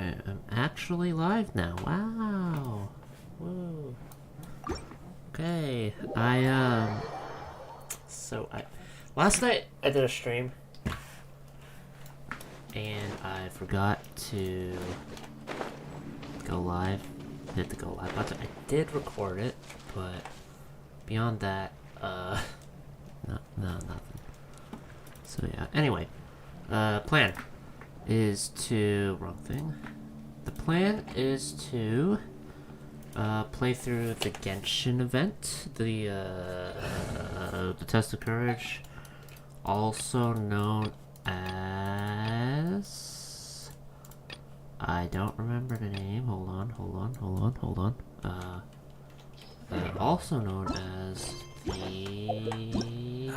Okay, I'm actually live now. Wow. Woo. Okay, last night I did a stream and I forgot to go live. Hit the go live button. I did record it, but beyond that, no, nothing. So yeah. Anyway, plan is to wrong thing. The plan is to play through the Genshin event, the Test of Courage, also known as, I don't remember the name. Hold on. Also known as the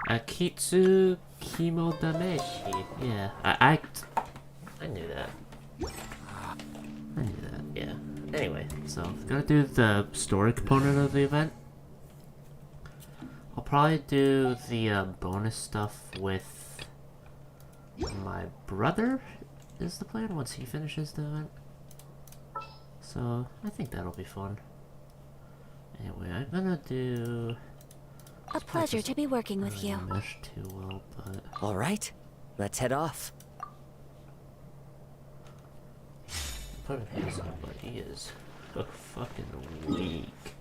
Akitsu Kimodameshi. Yeah, I knew that. Yeah. Anyway, so gonna do the story component of the event. I'll probably do the bonus stuff with my brother, is the plan, once he finishes the event. So I think that'll be fun. Anyway, I'm gonna do... A pleasure to be working with you. Mesh too well, but... Alright, let's head off. Put his on, but he is fucking weak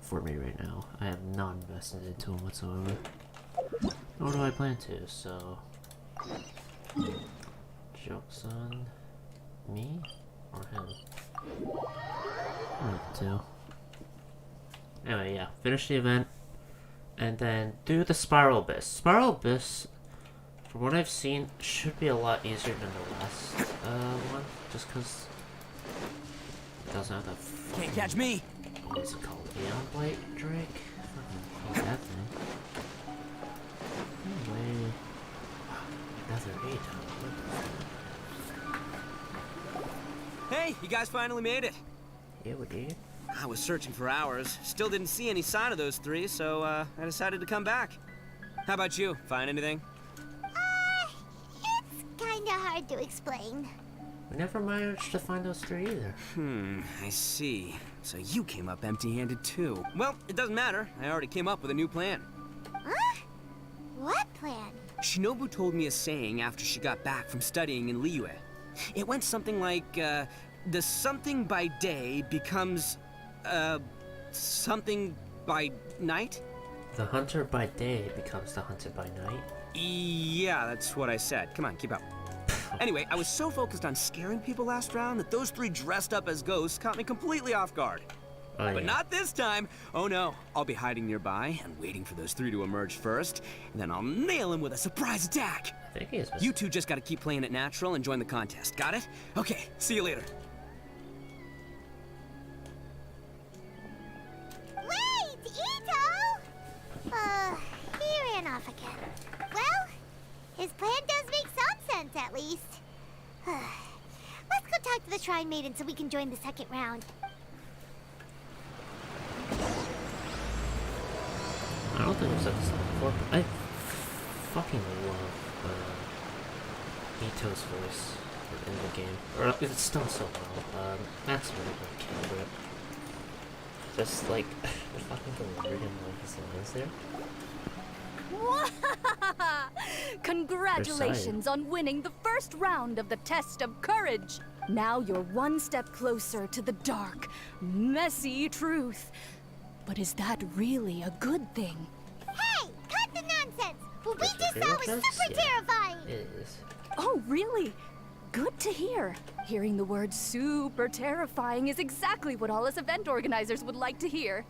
for me right now. I have not invested into him whatsoever. Nor do I plan to, so... Joke's on me or him? One of the two. Anyway, yeah, finish the event and then do the Spiral Abyss. Spiral Abyss, from what I've seen, should be a lot easier than the last one, just because it doesn't have that. Can't catch me! What is it called? Eon Blight Drake? Fucking call that thing. Anyway, another 8. Hey, you guys finally made it. Yeah, we did. I was searching for hours. Still didn't see any sign of those three, so I decided to come back. How about you? Find anything? It's kinda hard to explain. We never managed to find those three either. I see. So you came up empty-handed too. Well, it doesn't matter. I already came up with a new plan. Huh? What plan? Shinobu told me a saying after she got back from studying in Liyue. It went something like, the something by day becomes, something by night? The hunter by day becomes the hunter by night? Yeah, that's what I said. Come on, keep up. Anyway, I was so focused on scaring people last round that those three dressed up as ghosts caught me completely off guard. Oh, But yeah. not this time. Oh no, I'll be hiding nearby and waiting for those three to emerge first, and then I'll nail them with a surprise attack. I think he is. You two just gotta keep playing it natural and join the contest. Got it? Okay, see you later. Wait, Ito! He ran off again. Well, his plan does make some sense, at least. Let's go talk to the Shrine Maiden so we can join the second round. I don't think I've said this before, but I fucking love Ito's voice in the game. Or it's done so well. That's really good camera. Just like the fucking delivery and like his lines there. Congratulations on winning the first round of the Test of Courage! Now you're one step closer to the dark, messy truth. But is that really a good thing? Hey, cut the nonsense! What we That's your just saw was favorite super test? terrifying! It is. Oh, really? Good to hear. Hearing the word super terrifying is exactly what all us event organizers would like to hear.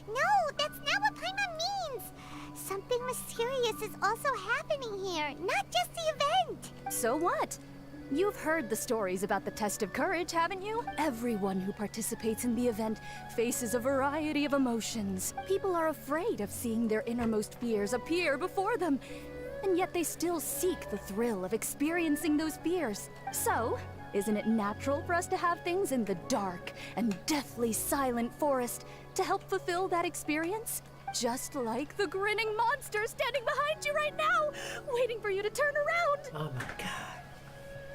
No, that's not what Paimon means! Something mysterious is also happening here, not just the event! So what? You've heard the stories about the Test of Courage, haven't you? Everyone who participates in the event faces a variety of emotions. People are afraid of seeing their innermost fears appear before them, and yet they still seek the thrill of experiencing those fears. So, isn't it natural for us to have things in the dark and deathly silent forest to help fulfill that experience? Just like the grinning monster standing behind you right now, waiting for you to turn around. Oh my god.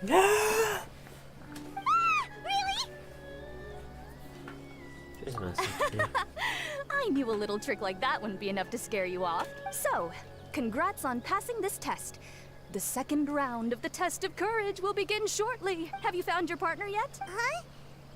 Ah, really? She's messing with you. I knew a little trick like that wouldn't be enough to scare you off. So, congrats on passing this test. The second round of the test of courage will begin shortly. Have you found your partner yet? Huh?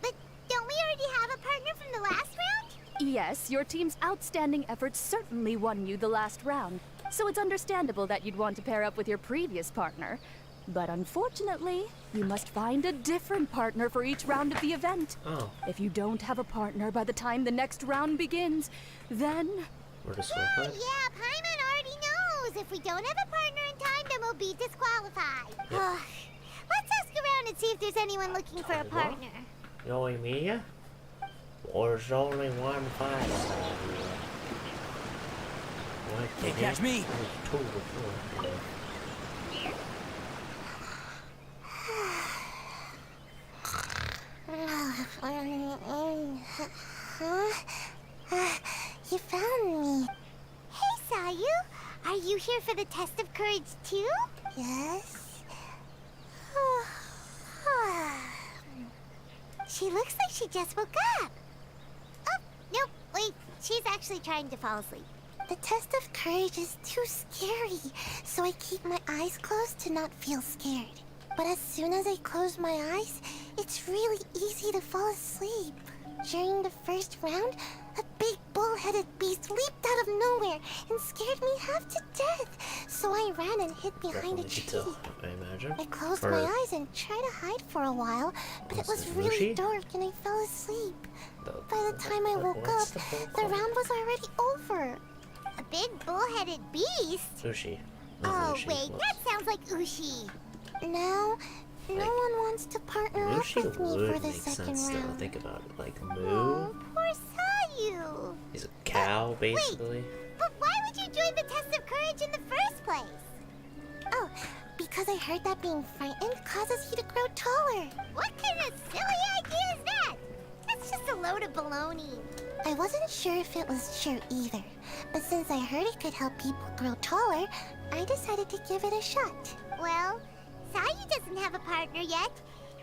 But don't we already have a partner from the last round? Yes, your team's outstanding efforts certainly won you the last round. So it's understandable that you'd want to pair up with your previous partner. But unfortunately, you must find a different partner for each round of the event. Oh, If you don't have a partner by the time the next round begins, then... we're Oh, disqualified? yeah, Paimon already knows. If we don't have a partner in time, then we'll be disqualified. Let's ask around and see if there's anyone looking for a What? partner. Knowing me? There's only one fight. What? Can't catch me. Two before. You found me. Hey, Sayu. Are you here for the test of courage too? Yes. She looks like she just woke up. Oh, nope. Wait, she's actually trying to fall asleep. The test of courage is too scary, so I keep my eyes closed to not feel scared. But as soon as I close my eyes, it's really easy to fall asleep. During the first round, a big bull-headed beast leaped out of nowhere and scared me half to death. So I ran and hid behind a Definitely tree. could tell, I imagine. I closed For- my eyes and tried to hide for a while, but it Was was it really Lucy? dark and I fell asleep. The- By the time I woke what's up, the whole the point? round was already over. A big bull-headed beast? Sushi. Oh, Lucy. wait, Whoops. that sounds like Ushi. Now, no Like, one wants to partner up Lucy with me for would the make second sense though. round. Think about it. Like Oh, Moo. poor Sayu. He's a cow, basically. But why would you join the test of courage in the first place? Oh, because I heard that being frightened causes you to grow taller. What kind of silly idea is that? That's just a load of baloney. I wasn't sure if it was true either, but since I heard it could help people grow taller, I decided to give it a shot. Well, Sayu doesn't have a partner yet.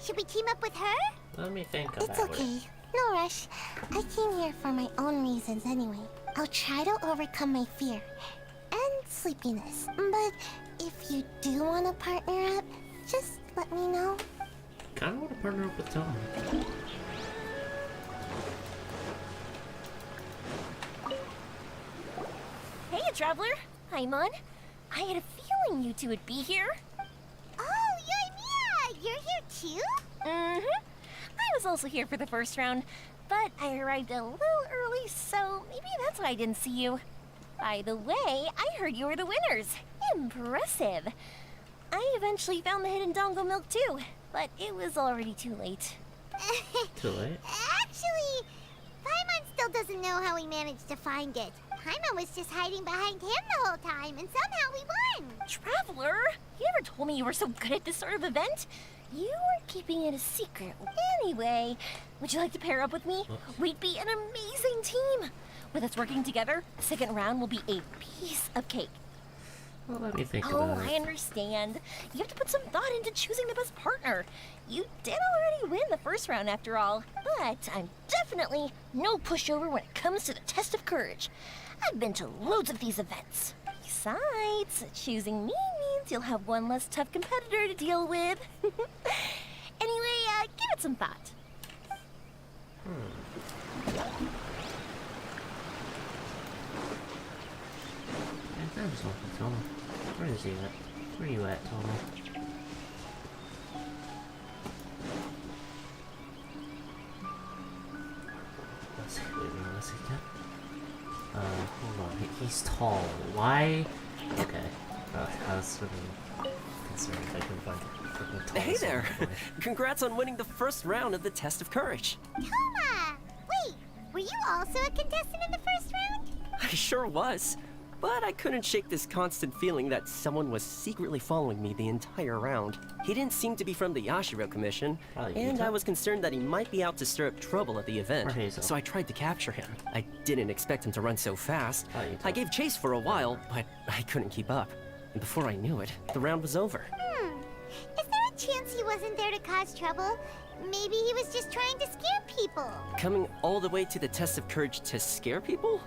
Should we team up with her? Let me think about It's it. okay. No rush. I came here for my own reasons anyway. I'll try to overcome my fear and sleepiness. But if you do want to partner up, just let me know. Kind of want to partner up with Tom. Hey, Traveler. Paimon. I had a feeling you two would be here. Oh, Yoimiya! You're here too? Mm-hmm. I was also here for the first round, but I arrived a little early, so maybe that's why I didn't see you. By the way, I heard you were the winners. Impressive. I eventually found the hidden dongo milk too, but it was already too late. Too late. Actually, Paimon still doesn't know how we managed to find it. Paimon was just hiding behind him the whole time, and somehow we won. Traveler, you never told me you were so good at this sort of event. You were keeping it a secret. Anyway, would you like to pair up with me? We'd be an amazing team. With us working together, the second round will be a piece of cake. Well, let me think Oh, about I it. understand. You have to put some thought into choosing the best partner. You did already win the first round after all, but I'm definitely no pushover when it comes to the test of courage. I've been to loads of these events. Besides, choosing me means you'll have one less tough competitor to deal with. Anyway, give it some thought. Yeah, that was all for Tom. Where is he at? Where are you at, Tom? Let's see, let's see. Hold on. He's tall. Why? Okay. I was sort of concerned if I couldn't find freaking tall. Hey there! someone. Congrats on winning the first round of the test of courage. Toma! Wait, were you also a contestant in the first round? I sure was. But I couldn't shake this constant feeling that someone was secretly following me the entire round. He didn't seem to be from the Yashiro Commission, Probably and Yuta. I was concerned that he might be out to stir up trouble at the event. Or Hazel. So I tried to capture him. I didn't expect him to run so fast. Probably Yuta. I gave chase for a while, but I couldn't keep up. And before I knew it, the round was over. Is there a chance chance he wasn't there to cause trouble. Maybe he was just trying to scare people. Coming all the way to the test of courage to scare people?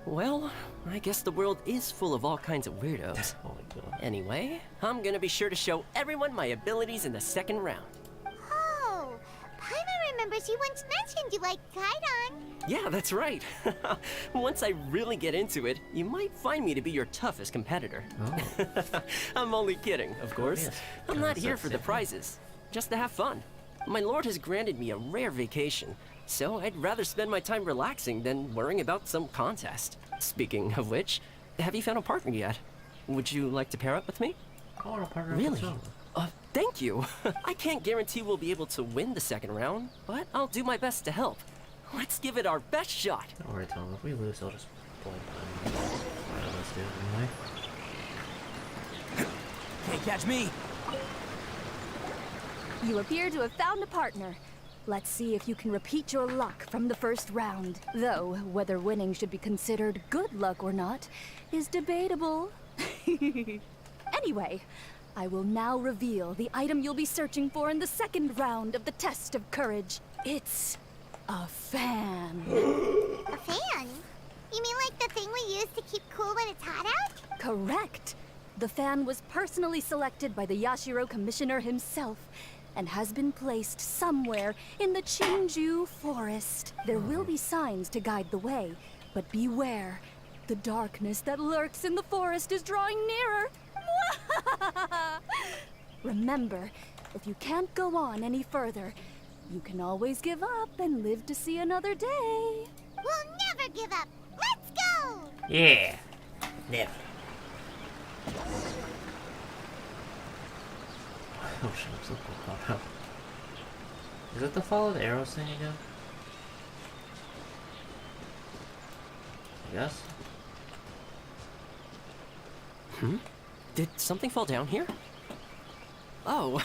Well, I guess the world is full of all kinds of weirdos. Oh my god. Anyway, I'm gonna be sure to show everyone my abilities in the second round. Oh, Paimon remembers you once mentioned you liked Kaidan. Yeah, that's right. Once I really get into it, you might find me to be your toughest competitor. Oh. I'm only kidding, of course. Yes, I'm not kinda here for the sexy. prizes, just to have fun. My lord has granted me a rare vacation, so I'd rather spend my time relaxing than worrying about some contest. Speaking of which, have you found a partner yet? Would you like to pair up with me? I want to partner Really? with someone. Thank you. I can't guarantee we'll be able to win the second round, but I'll do my best to help. Let's give it our best shot. Don't worry, Tom. If we lose, I'll just blame Paimon. Alright, let's do it anyway. Can't catch me. You appear to have found a partner. Let's see if you can repeat your luck from the first round. Though, whether winning should be considered good luck or not is debatable. Anyway, I will now reveal the item you'll be searching for in the second round of the test of courage. It's a fan. A fan? You mean like the thing we use to keep cool when it's hot out? Correct. The fan was personally selected by the Yashiro Commissioner himself and has been placed somewhere in the Chinju Forest. There will be signs to guide the way, but beware. The darkness that lurks in the forest is drawing nearer. Remember, if you can't go on any further, you can always give up and live to see another day. We'll never give up. Let's go! Yeah. Never. Oh shit, I'm so caught up. Is it the follow the arrows thing again? I guess. Did something fall down here? Oh,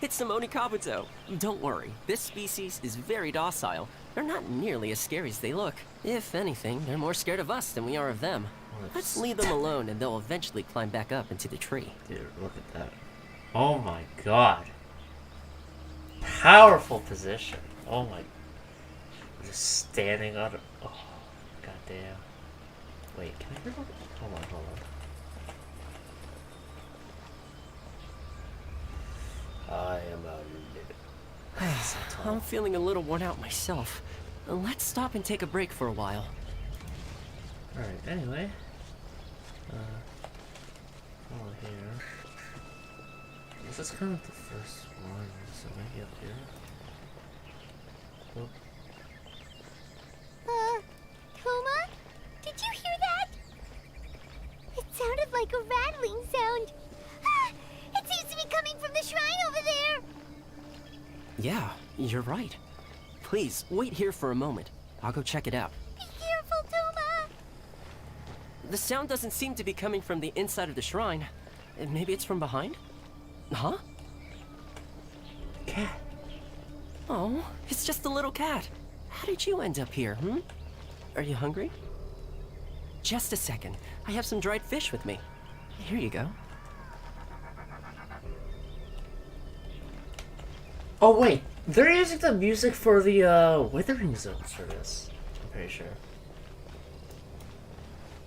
it's Simone Kabuto. Don't worry, this species is very docile. They're not nearly as scary as they look. If anything, they're more scared of us than we are of them. Let's leave them alone and they'll eventually climb back up into the tree. Dude, look at that. Oh my god. Powerful position. Oh my. Just standing on it. Oh, goddamn. Wait, can I hear what? Hold on. I am a so tall. I'm feeling a little worn out myself. Let's stop and take a break for a while. Alright, anyway. Follow here. This is kind of the first one, so maybe up here. Oh, Kuma? Did you hear that? It sounded like a rattling sound. Ah, it seems to be coming from the shrine over there. Yeah, you're right. Please, wait here for a moment. I'll go check it out. Be careful, Kuma. The sound doesn't seem to be coming from the inside of the shrine. Maybe it's from behind? Huh? cat. Oh, it's just a little cat. How did you end up here, Are you hungry? Just a second. I have some dried fish with me. Here you go. Oh wait, they're using the music for the Withering Zone service. I'm pretty sure.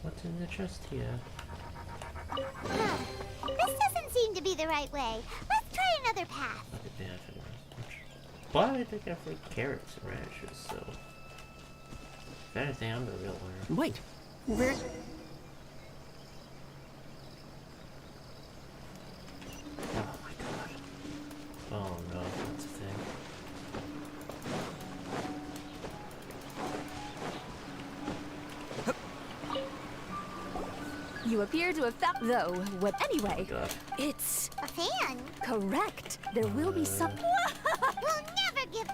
What's in the chest here? This doesn't seem to be the right way. Let's try another path. Not a bad for much. But I think I have carrots and radishes, so if anything, I'm the real winner. Wait, where? Oh my god. Oh no, that's a thing. You appear to have found, though, what anyway, God. it's A fan? correct. There will be some. We'll never give...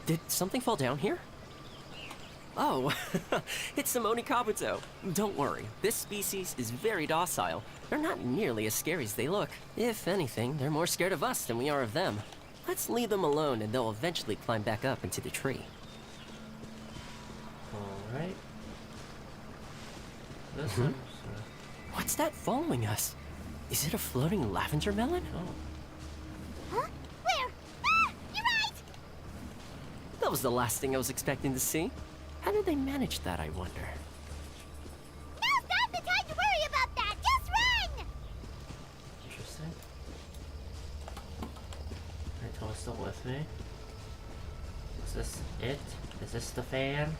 Did something fall down here? Oh, it's Simone Kabuto. Don't worry, this species is very docile. They're not nearly as scary as they look. If anything, they're more scared of us than we are of them. Let's leave them alone and they'll eventually climb back up into the tree. Alright. This one's, What's that following us? Is it a floating lavender melon? oh. Huh? Where? Ah! You're right! That was the last thing I was expecting to see. How did they manage that, I wonder? Now's not the time to worry about that! Just run! Interesting. Alright, Toma's still with me. Is this it? Is this the fan?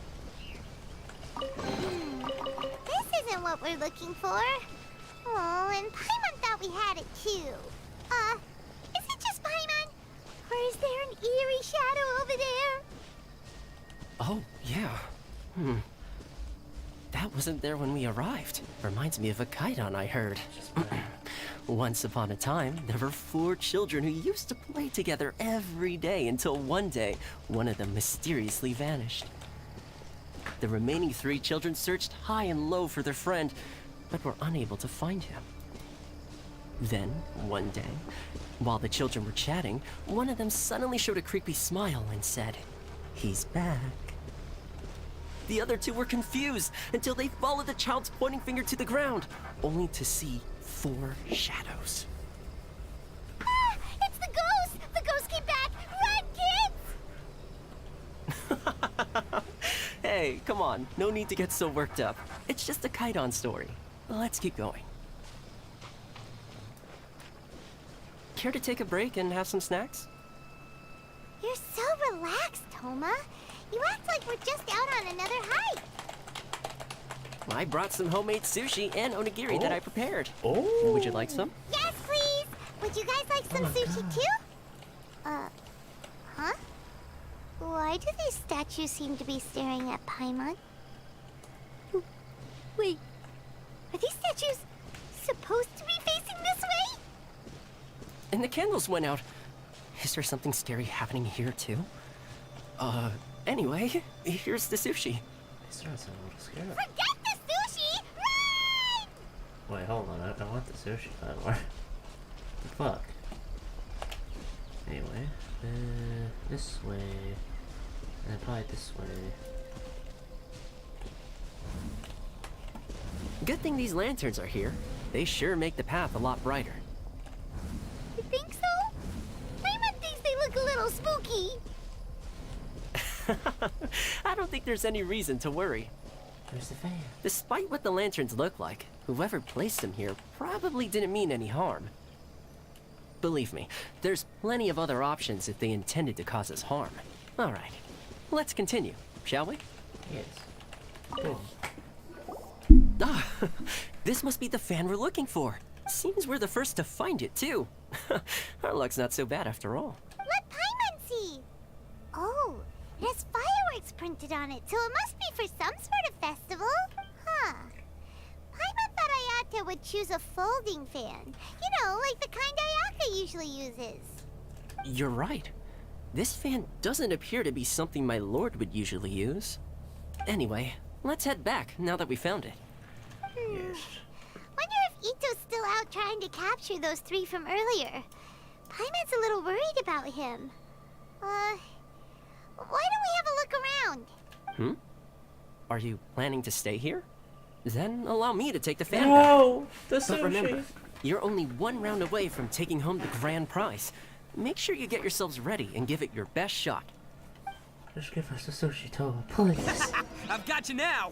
This isn't what we're looking for. Oh, and Paimon thought we had it too. Is it just Paimon? Or is there an eerie shadow over there? Oh, yeah. That wasn't there when we arrived. Reminds me of a kaidan I heard. Once upon a time, there were 4 children who used to play together every day until one day, one of them mysteriously vanished. The remaining 3 children searched high and low for their friend, but were unable to find him. Then, one day, while the children were chatting, one of them suddenly showed a creepy smile and said, "He's back." The other 2 were confused until they followed the child's pointing finger to the ground, only to see 4 shadows. Ah! It's the ghost! The ghost came back! Run, kids! Hey, come on, no need to get so worked up. It's just a kaidan story. Let's keep going. Care to take a break and have some snacks? You're so relaxed, Toma. You act like we're just out on another hike. I brought some homemade sushi and onigiri that I prepared. Oh. Would you like some? Yes, please! Would you guys like some my sushi God. too? Huh? Why do these statues seem to be staring at Paimon? Wait, are these statues supposed to be facing this way? And the candles went out. Is there something scary happening here too? Anyway, here's the sushi. This starts a little scary. Forget the sushi! Run! Wait, hold on. I want the sushi, by the way. The fuck? Anyway, this way. And then probably this way. Good thing these lanterns are here. They sure make the path a lot brighter. You think so? Paimon thinks they look a little spooky. I don't think there's any reason to worry. There's the fan. Despite what the lanterns look like, whoever placed them here probably didn't mean any harm. Believe me, there's plenty of other options if they intended to cause us harm. Alright, let's continue, shall we? Yes. Cool. Ah, this must be the fan we're looking for. Seems we're the first to find it, too. Our luck's not so bad after all. Let Paimon see. Oh, it has fireworks printed on it, so it must be for some sort of festival. Huh. Paimon thought Ayata would choose a folding fan. You know, like the kind Ayaka usually uses. You're right. This fan doesn't appear to be something my lord would usually use. Anyway, let's head back now that we found it. Yes. Wonder if Ito's still out trying to capture those 3 from earlier. Paimon's a little worried about him. Why don't we have a look around? Are you planning to stay here? Then allow me to take the fan back. No! The But remember, you're only 1 round away from taking home the grand prize. Make sure you get yourselves ready and give it your best shot. Just give us the sushi, Toma, please. I've got you now!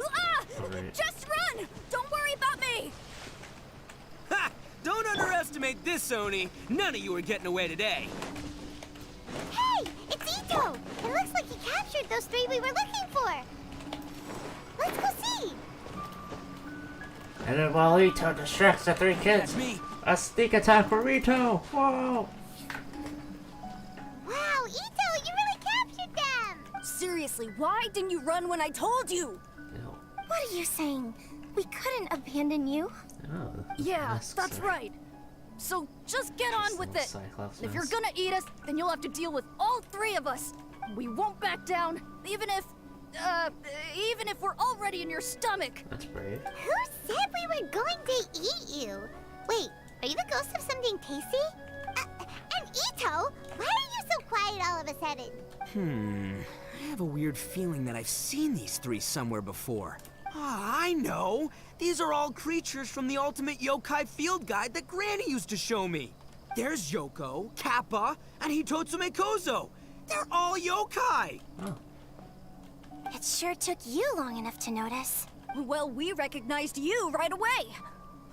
Ah! Alright. Just run! Don't worry about me! Ha! Don't underestimate this, Oni. None of you are getting away today. Hey, it's Ito! It looks like he captured those 3 we were looking for. Let's go see. And then while Ito distracts the 3 kids, That's me. a sneak attack for Ito! Whoa! Wow, Ito, you really captured them! Seriously, why didn't you run when I told you? Ew. What are you saying? We couldn't abandon you. Oh, Yeah, masks that's are- right. So just get on with little it. Cyclops If you're mask. gonna eat us, then you'll have to deal with all 3 of us. We won't back down, even if we're already in your stomach. That's brave. Who said we were going to eat you? Wait, are you the ghost of something tasty? And Ito! us headed? I have a weird feeling that I've seen these three somewhere before. Ah, I know! These are all creatures from the Ultimate Yokai Field Guide that Granny used to show me. There's Yoko, Kappa, and Hitotsume Kozo. They're all yokai! Oh. It sure took you long enough to notice. Well, we recognized you right away.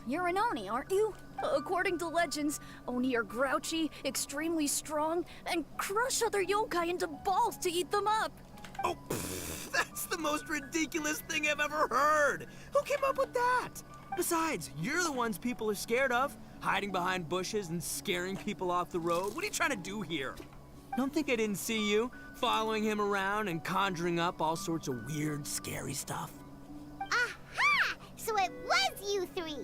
You're an Oni, aren't you? According to legends, Oni are grouchy, extremely strong, and crush other yokai into balls to eat them up. Oh, pfft, that's the most ridiculous thing I've ever heard! Who came up with that? Besides, you're the ones people are scared of. Hiding behind bushes and scaring people off the road. What are you trying to do here? Don't think I didn't see you, following him around and conjuring up all sorts of weird, scary stuff. Aha! So it was you three!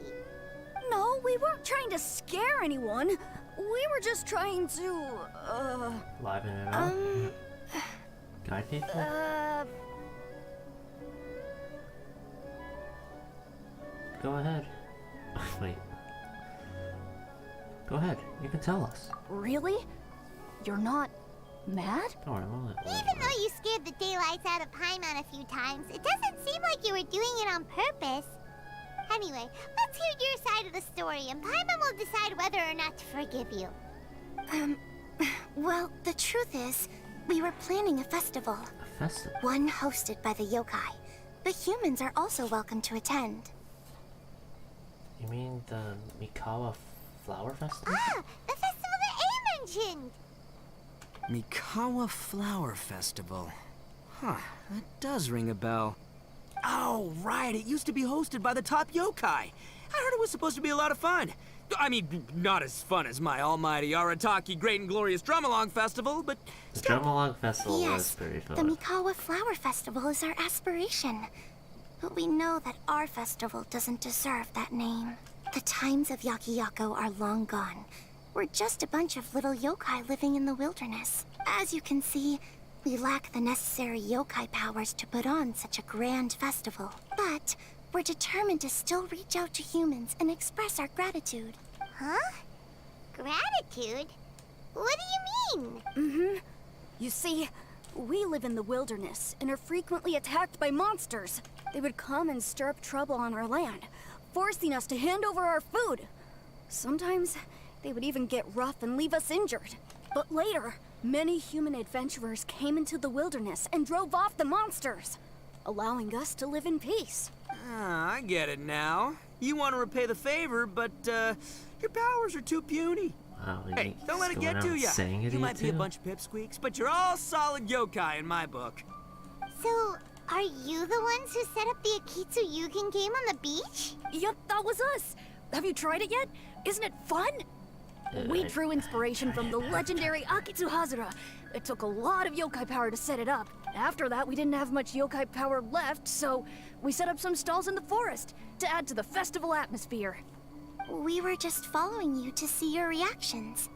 No, we weren't trying to scare anyone. We were just trying to, Liven it up. Guide people? Go ahead. Wait. Go ahead. You can tell us. Really? You're not mad? Don't worry, Even though you scared the daylights out of Paimon a few times, it doesn't seem like you were doing it on purpose. Anyway, let's hear your side of the story, and Paimon will decide whether or not to forgive you. Well, the truth is, we were planning a festival. A festival? One hosted by the yokai. The humans are also welcome to attend. You mean the Mikawa Flower Festival? Ah, the festival that A mentioned! Mikawa Flower Festival. Huh, that does ring a bell. Oh, right, it used to be hosted by the top yokai. I heard it was supposed to be a lot of fun. I mean, not as fun as my almighty Arataki Great and Glorious Drum-Along Festival, but The still. Drum-Along Festival was Yes, very the fun. Mikawa Flower Festival is our aspiration. But we know that our festival doesn't deserve that name. The times of Yakiyako are long gone. We're just a bunch of little yokai living in the wilderness. As you can see, we lack the necessary yokai powers to put on such a grand festival. But we're determined to still reach out to humans and express our gratitude. Huh? Gratitude? What do you mean? You see, we live in the wilderness and are frequently attacked by monsters. They would come and stir up trouble on our land, forcing us to hand over our food. Sometimes they would even get rough and leave us injured. But later, many human adventurers came into the wilderness and drove off the monsters, allowing us to live in peace. Ah, I get it now. You want to repay the favor, but your powers are too puny. Wow, you Hey, don't let it just get going to around ya. saying it You might be a too? bunch of pipsqueaks, but you're all solid yokai in my book. So, are you the ones who set up the Akitsu Yugen game on the beach? Yep, that was us. Have you tried it yet? Isn't it fun? We drew inspiration from the legendary Akitsu Hazura. It took a lot of yokai power to set it up. After that, we didn't have much yokai power left, so we set up some stalls in the forest to add to the festival atmosphere. We were just following you to see your reactions.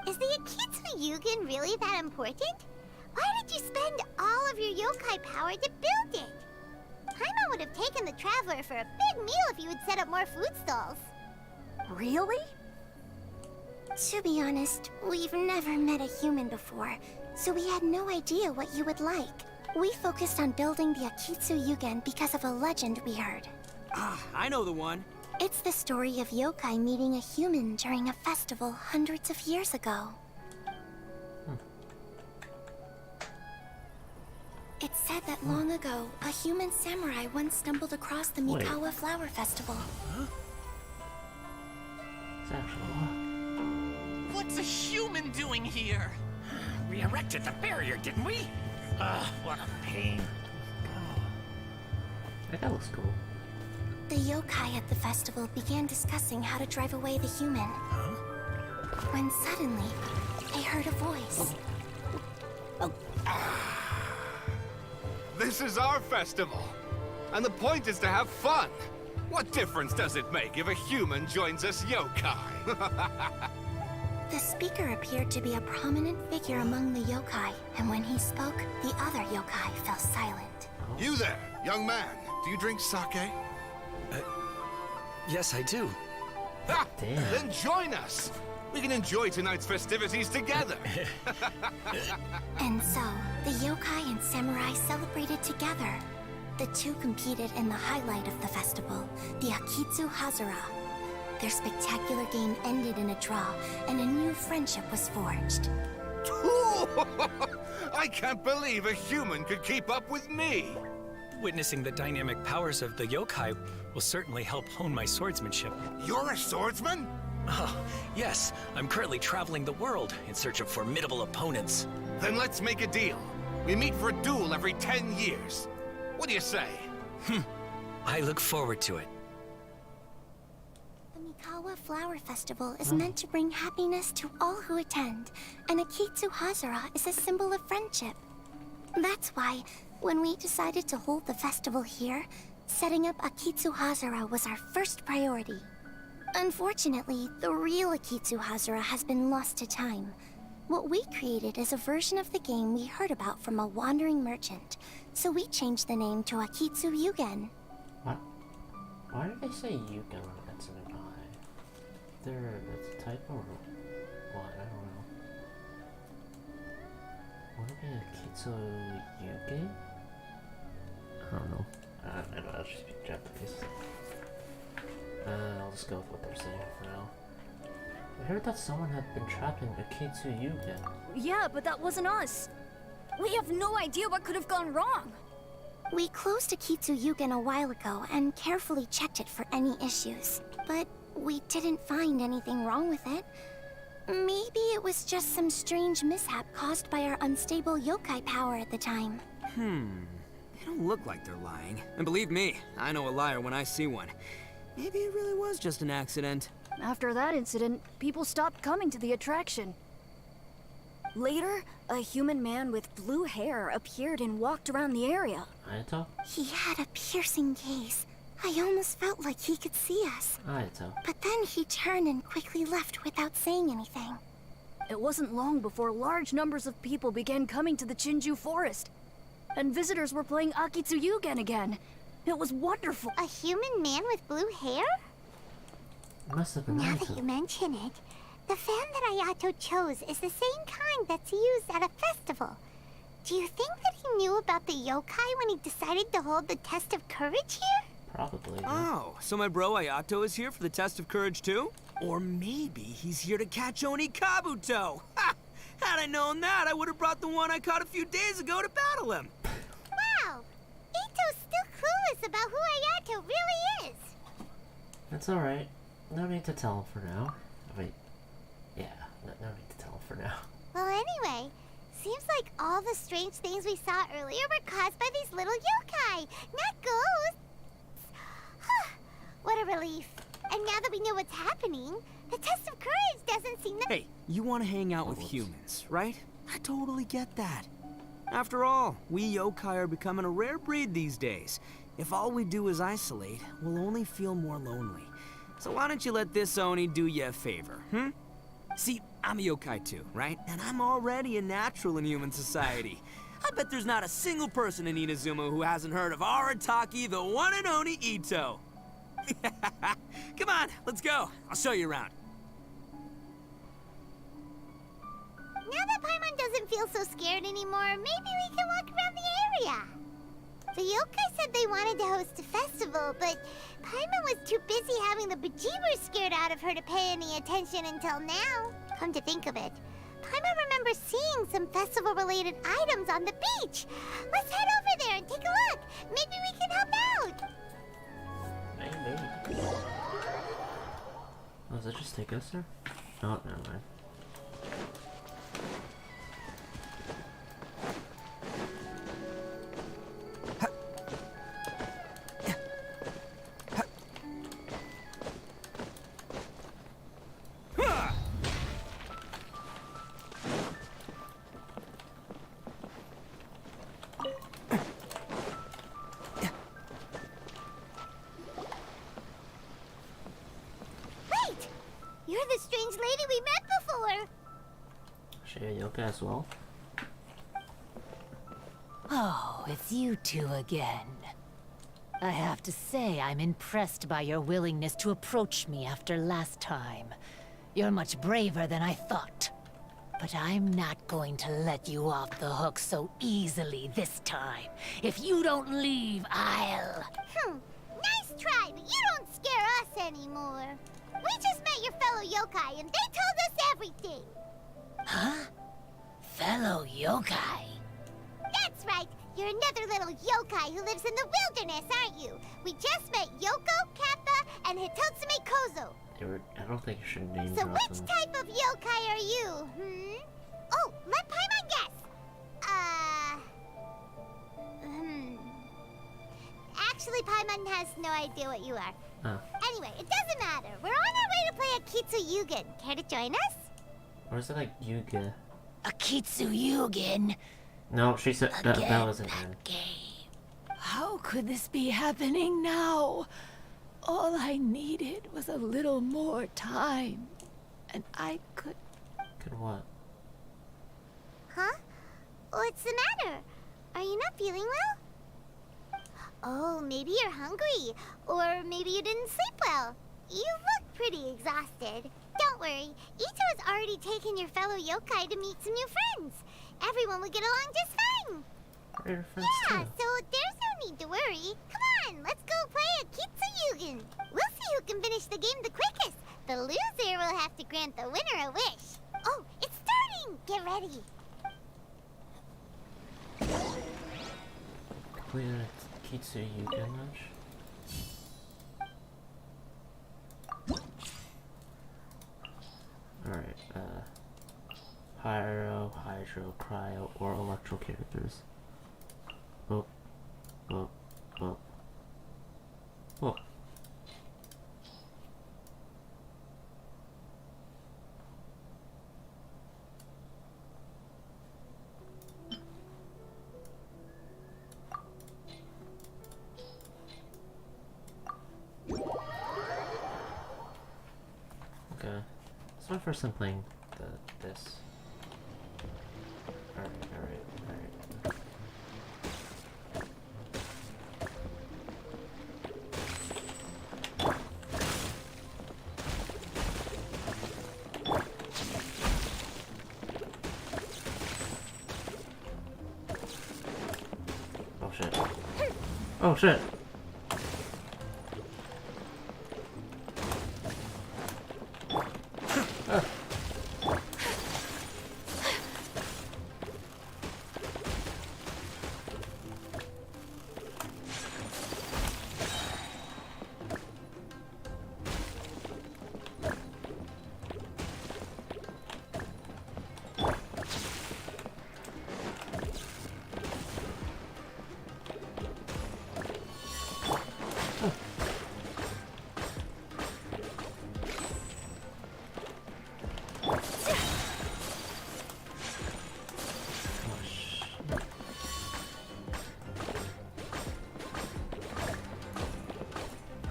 Is the Akitsu Yugen really that important? Why did you spend all of your yokai power to build it? Paimon would have taken the Traveler for a big meal if you had set up more food stalls. Really? To be honest, we've never met a human before, so we had no idea what you would like. We focused on building the Akitsu Yugen because of a legend we heard. Ah, I know the one. It's the story of yokai meeting a human during a festival hundreds of years ago. It's said that long ago, a human samurai once stumbled across the Wait. Mikawa Flower Festival. It's actually a lot. What's a human doing here? We erected the barrier, didn't we? Ugh, what a pain. That looks cool. The yokai at the festival began discussing how to drive away the human. When suddenly, they heard a voice. This is our festival, and the point is to have fun. What difference does it make if a human joins us yokai? The speaker appeared to be a prominent figure among the yokai, and when he spoke, the other yokai fell silent. You there, young man, do you drink sake? Yes, I do. Ha! Damn. Then join us. We can enjoy tonight's festivities together. And so, the yokai and samurai celebrated together. The two competed in the highlight of the festival, the Akitsu Hazara. Their spectacular game ended in a draw, and a new friendship was forged. I can't believe a human could keep up with me. Witnessing the dynamic powers of the yokai will certainly help hone my swordsmanship. You're a swordsman? Oh, yes. I'm currently traveling the world in search of formidable opponents. Then let's make a deal. We meet for a duel every 10 years. What do you say? I look forward to it. The Mikawa Flower Festival is meant to bring happiness to all who attend, and Akitsu Hazara is a symbol of friendship. That's why, when we decided to hold the festival here, setting up Akitsu Hazara was our first priority. Unfortunately, the real Akitsu Hazara has been lost to time. What we created is a version of the game we heard about from a wandering merchant, so we changed the name to Akitsu Yugen. What? Why did they say Yugen when it ends in an I? That's a typo or what? I don't know. Would it be Akitsu Yugen? I don't know. I don't actually speak Japanese. I'll just go with what they're saying for now. I heard that someone had been trapping Akitsu Yugen. Yeah, but that wasn't us. We have no idea what could have gone wrong. We closed Akitsu Yugen a while ago and carefully checked it for any issues. But we didn't find anything wrong with it. Maybe it was just some strange mishap caused by our unstable yokai power at the time. They don't look like they're lying. And believe me, I know a liar when I see one. Maybe it really was just an accident. After that incident, people stopped coming to the attraction. Later, a human man with blue hair appeared and walked around the area. Ayato? He had a piercing gaze. I almost felt like he could see us. Ayato. But then he turned and quickly left without saying anything. It wasn't long before large numbers of people began coming to the Chinju forest. And visitors were playing Akitsu Yugen again. It was wonderful. A human man with blue hair? Must have been Now that Ayato. you mention it, the fan that Ayato chose is the same kind that's used at a festival. Do you think that he knew about the yokai when he decided to hold the test of courage here? Probably. Yeah. Oh, so my bro Ayato is here for the test of courage too? Or maybe he's here to catch Oni Kabuto! Ha! Had I known that, I would have brought the one I caught a few days ago to battle him! Wow! Ito's still clueless about who Ayato really is! That's alright. No need to tell him for now. Wait. Yeah, no need to tell him for now. Well, anyway, seems like all the strange things we saw earlier were caused by these little yokai, not ghosts! What a relief. And now that we know what's happening, the test of courage doesn't seem that— Hey, you want to hang out with humans, right? I totally get that. After all, we yokai are becoming a rare breed these days. If all we do is isolate, we'll only feel more lonely. So why don't you let this Oni do you a favor, See, I'm a yokai too, right? And I'm already a natural in human society. I bet there's not a single person in Inazuma who hasn't heard of Arataki, the one and only Ito. Come on, let's go. I'll show you around. Now that Paimon doesn't feel so scared anymore, maybe we can walk around the area. The yokai said they wanted to host a festival, but Paimon was too busy having the bejeebers scared out of her to pay any attention until now. Come to think of it, Paimon remembers seeing some festival-related items on the beach. Let's head over there and take a look. Maybe we can help out. Maybe. Oh, does that just take us there? Oh, never mind. Wait! You're the strange lady we met before. She a yokai as well? Oh, it's you two again. I have to say, I'm impressed by your willingness to approach me after last time. You're much braver than I thought. But I'm not going to let you off the hook so easily this time. If you don't leave, I'll... Nice try, but you don't scare us anymore. We just met your fellow yokai, and they told us everything. Huh? Fellow yokai? That's right. You're another little yokai who lives in the wilderness, aren't you? We just met Yoko, Kappa, and Hitotsume Kozo. I don't think you should name So drop which them. type of yokai are you, Oh, let Paimon guess. Actually, Paimon has no idea what you are. Oh. Anyway, it doesn't matter. We're on our way to play a Kitsu Yugen. Care to join us? Or is it like Yuga? Akitsu Yugen? No, she said that wasn't her. Game. How could this be happening now? All I needed was a little more time. And I could... Could what? Huh? What's the matter? Are you not feeling well? Oh, maybe you're hungry. Or maybe you didn't sleep well. You look pretty exhausted. Don't worry. Ito has already taken your fellow yokai to meet some new friends. Everyone will get along just fine. We're your friends Yeah, too. so there's no need to worry. Come on, let's go play a Kitsu-Yugen. We'll see who can finish the game the quickest. The loser will have to grant the winner a wish. Oh, it's starting! Get ready. Completed a Kitsu Yuga match. Alright, Pyro, Hydro, Cryo, or Electro characters. Boop. Boop. Boop. Boop. Okay. It's my first time playing this. Alright. Oh shit. Oh shit!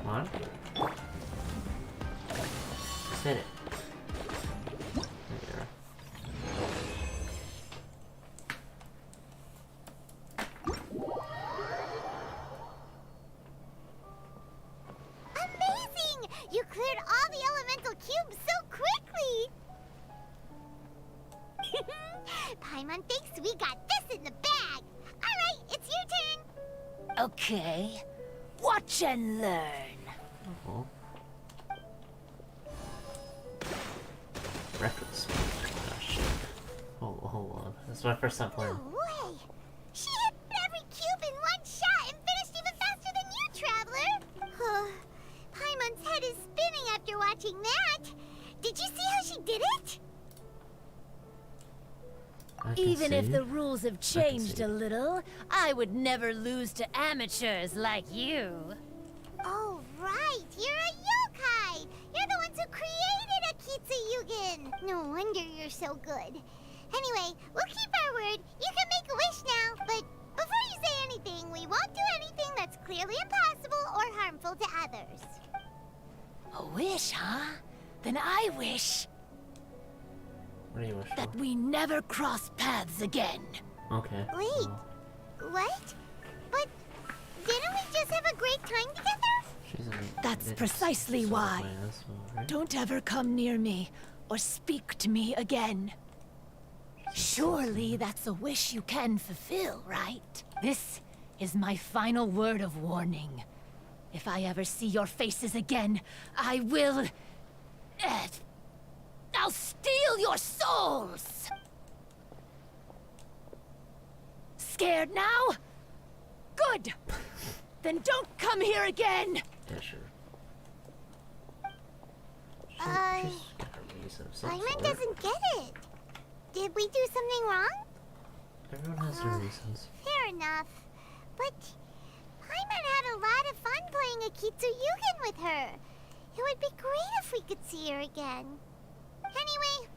Come on. Just hit it. There you are. Amazing! You cleared all the elemental cubes so quickly! Paimon thinks we got this in the bag. Alright, it's your turn. Okay. Watch and learn. Oh. Record speed. Oh shit. Hold on. This is my first time playing. No way! She hit every cube in one shot and finished even faster than you, Traveler! Paimon's head is spinning after watching that. Did you see how she did it? I can Even if see. the rules have see. changed a little, I would never lose to amateurs like you. Oh, right. You're a yokai. You're the ones who created a Kitsu-Yugen. No wonder you're so good. Anyway, we'll keep our word. You can make a wish now, but before you say anything, we won't do anything that's clearly impossible or harmful to others. A wish, huh? Then I wish What do you wish that for? we never cross paths again. Okay. Wait. well, What? But Didn't we just have a great time together? That's precisely why. Don't ever come near me or speak to me again. Surely that's a wish you can fulfill, right? This is my final word of warning. If I ever see your faces again, I will... I'll steal your souls! Scared now? Good! Then don't come here again! Yeah, sure. She's got a reason of some Paimon sort. doesn't get it. Did we do something wrong? Everyone has their reasons. Fair enough. But Paimon had a lot of fun playing Akitsu Yugen with her. It would be great if we could see her again. Anyway,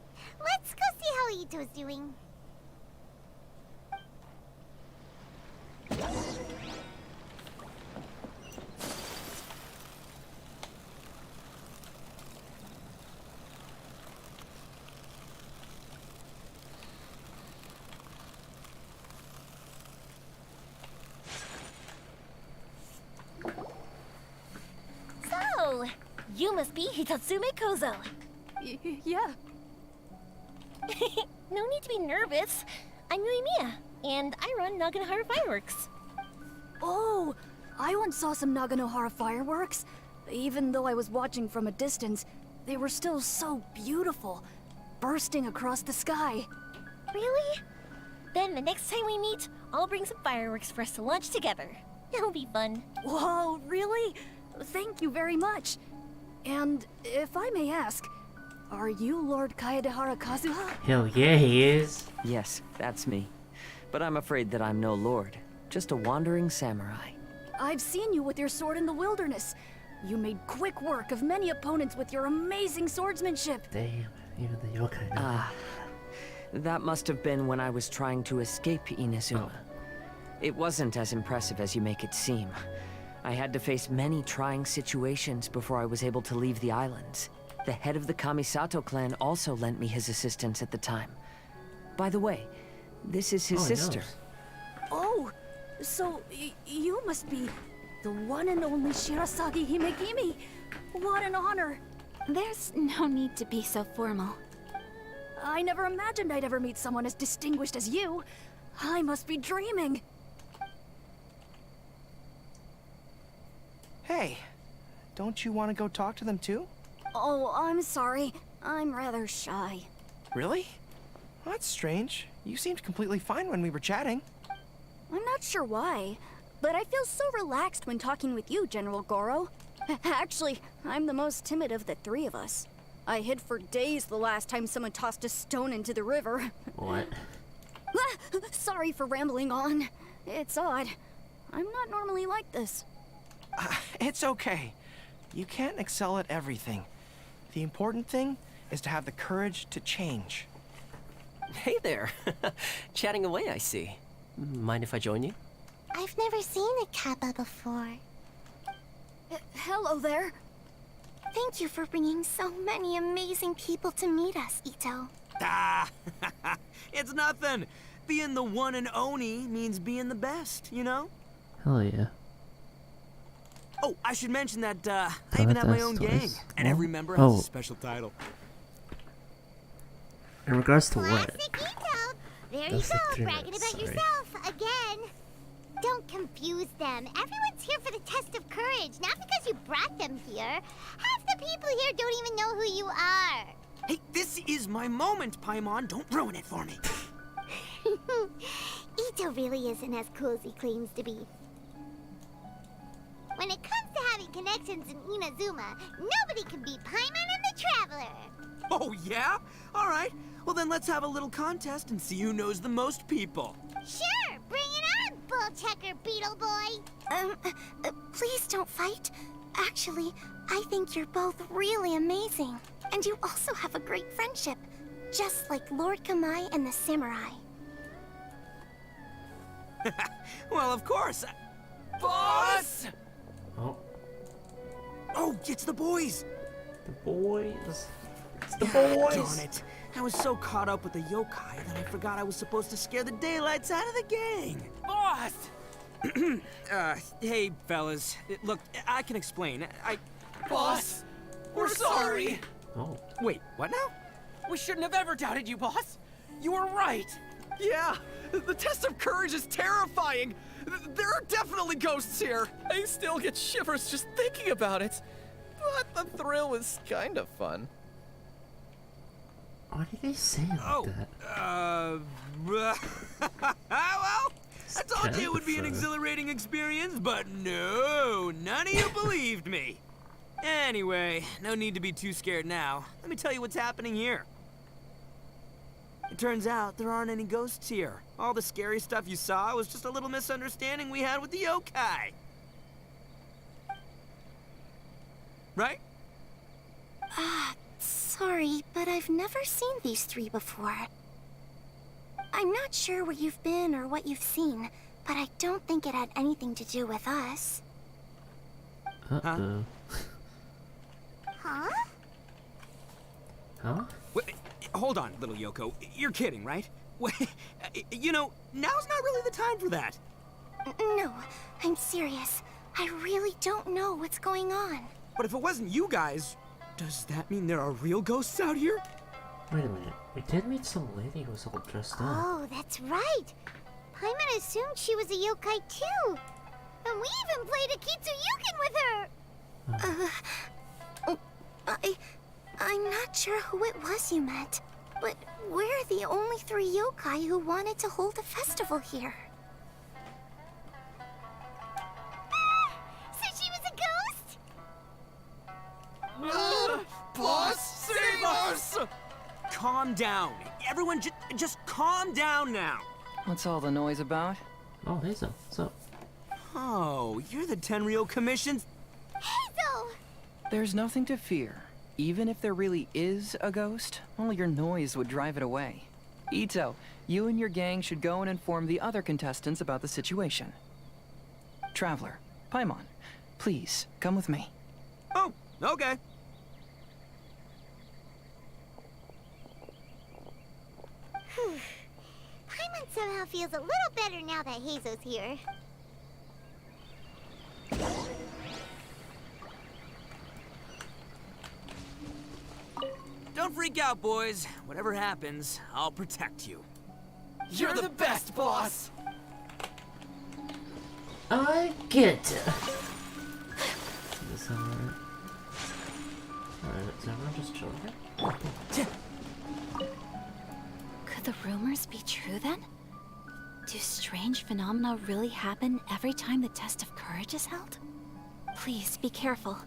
let's go see how Ito's doing. So, you must be Hitatsume Kozo. Yeah. No need to be nervous. I'm Yuimiya, and I run Naganohara Fireworks. Oh, I once saw some Naganohara fireworks. Even though I was watching from a distance, they were still so beautiful, bursting across the sky. Really? Then the next time we meet, I'll bring some fireworks for us to launch together. It'll be fun. Whoa, really? Thank you very much. And if I may ask, are you Lord Kaedehara Kazuha? Hell yeah, he is. Yes, that's me. But I'm afraid that I'm no lord, just a wandering samurai. I've seen you with your sword in the wilderness. You made quick work of many opponents with your amazing swordsmanship. Damn, even the yokai know. That must have been when I was trying to escape Inazuma. It wasn't as impressive as you make it seem. I had to face many trying situations before I was able to leave the islands. The head of the Kamisato clan also lent me his assistance at the time. By the way, this is his he sister. knows. Oh, so you must be the one and only Shirasagi Himegimi. What an honor. There's no need to be so formal. I never imagined I'd ever meet someone as distinguished as you. I must be dreaming. Hey, don't you want to go talk to them too? Oh, I'm sorry. I'm rather shy. Really? Well, that's strange. You seemed completely fine when we were chatting. I'm not sure why, but I feel so relaxed when talking with you, General Goro. Actually, I'm the most timid of the three of us. I hid for days the last time someone tossed a stone into the river. What? Sorry for rambling on. It's odd. I'm not normally like this. It's okay. You can't excel at everything. The important thing is to have the courage to change. Hey there. Chatting away, I see. Mind if I join you? I've never seen a Kappa before. Hello there. Thank you for bringing so many amazing people to meet us, Ito. Ah, it's nothing. Being the one and only means being the best, you know? Hell yeah. Oh, I should mention that I even have my own gang, and every member has a special title. In regards to what? Classic Ito! There you That's like go, 3 bragging minutes, about sorry. yourself again. Don't confuse them. Everyone's here for the test of courage, not because you brought them here. Half the people here don't even know who you are. Hey, this is my moment, Paimon. Don't ruin it for me. Ito really isn't as cool as he claims to be. When it comes to having connections in Inazuma, nobody can beat Paimon and the Traveler. Oh, yeah? All right. Well, then let's have a little contest and see who knows the most people. Sure, bring it on, Bull Checker Beetle Boy. Please don't fight. Actually, I think you're both really amazing. And you also have a great friendship, just like Lord Kamai and the samurai. Well, of course. Boss! Oh, Oh, it's the boys. the boys. It's the Darn boys. it. I was so caught up with the yokai that I forgot I was supposed to scare the daylights out of the gang. Boss! Hey, fellas. Look, I can explain. Boss, we're sorry. Oh. Wait, what now? We shouldn't have ever doubted you, boss. You were right. Yeah, the test of courage is terrifying. There are definitely ghosts here. I still get shivers just thinking about it. But the thrill was kind of fun. Why did they say it like that? Well, I told you it would be an exhilarating experience, but no, none of you believed me. Anyway, no need to be too scared now. Let me tell you what's happening here. It turns out there aren't any ghosts here. All the scary stuff you saw was just a little misunderstanding we had with the yokai. Right? Sorry, but I've never seen these three before. I'm not sure where you've been or what you've seen, but I don't think it had anything to do with us. Uh-oh. Huh? Huh? Wait, hold on, little Yoko. You're kidding, right? Wait, you know, now's not really the time for that. No, I'm serious. I really don't know what's going on. But if it wasn't you guys, does that mean there are real ghosts out here? Wait a minute. We did meet some lady who was all dressed up. Oh, that's right. Paimon assumed she was a yokai too. And we even played a Kitsuyukin with her. I'm not sure who it was you met, but we're the only three yokai who wanted to hold a festival here. So she was a ghost? Boss, save us! Calm down. Everyone just calm down now. What's all the noise about? Oh, Hazel. What's up? Oh, you're the Tenryou Commission's... Hazel! There's nothing to fear. Even if there really is a ghost, only your noise would drive it away. Ito, you and your gang should go and inform the other contestants about the situation. Traveler, Paimon, please, come with me. Oh, okay. Paimon somehow feels a little better now that Hazel's here. Don't freak out, boys. Whatever happens, I'll protect you. You're the best, boss! I get it. Is this alright? Alright, is everyone just chilling? Could the rumors be true then? Do strange phenomena really happen every time the test of courage is held? Please be careful.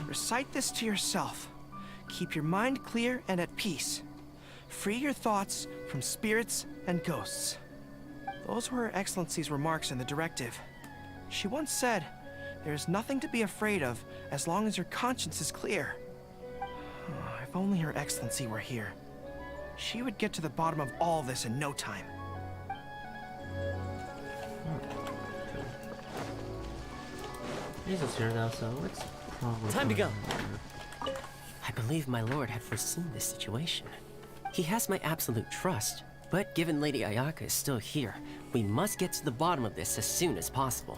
Recite this to yourself. Keep your mind clear and at peace. Free your thoughts from spirits and ghosts. Those were Her Excellency's remarks in the directive. She once said, there is nothing to be afraid of as long as your conscience is clear. Oh, if only Her Excellency were here. She would get to the bottom of all this in no time. Hazel's here though, so it's probably Time to go. I believe my lord had foreseen this situation. He has my absolute trust, but given Lady Ayaka is still here, we must get to the bottom of this as soon as possible.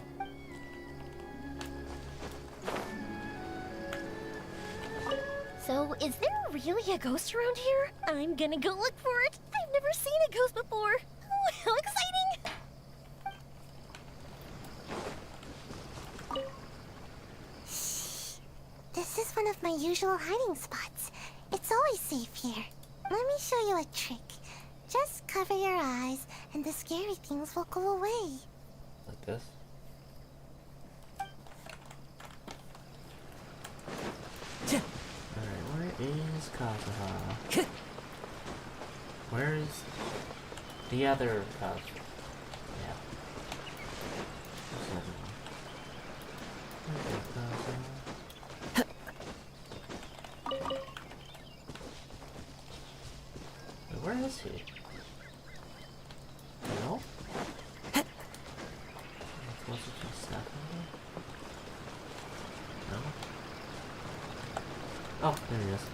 So, is there really a ghost around here? I'm gonna go look for it. I've never seen a ghost before. Oh, how exciting! This is one of my usual hiding spots. It's always safe here. Let me show you a trick. Just cover your eyes, and the scary things will go away. Like this? Alright, where is Kazuha? Where is the other Kazuha? Yeah. There's another one. Where's Kazuha? Wait, where is he? No? Was it just stuck in there? No? Oh, there he is.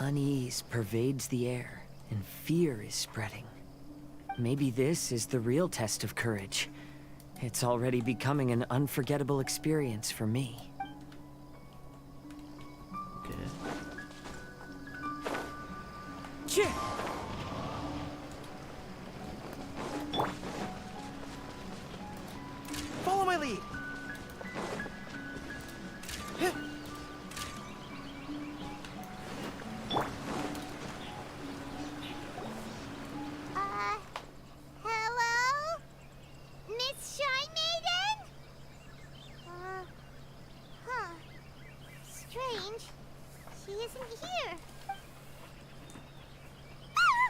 Unease pervades the air, and fear is spreading. Maybe this is the real test of courage. It's already becoming an unforgettable experience for me. Okay. Yeah. Follow my lead. Hello? Miss Shrine Maiden? Huh. Strange. She isn't here. Ah!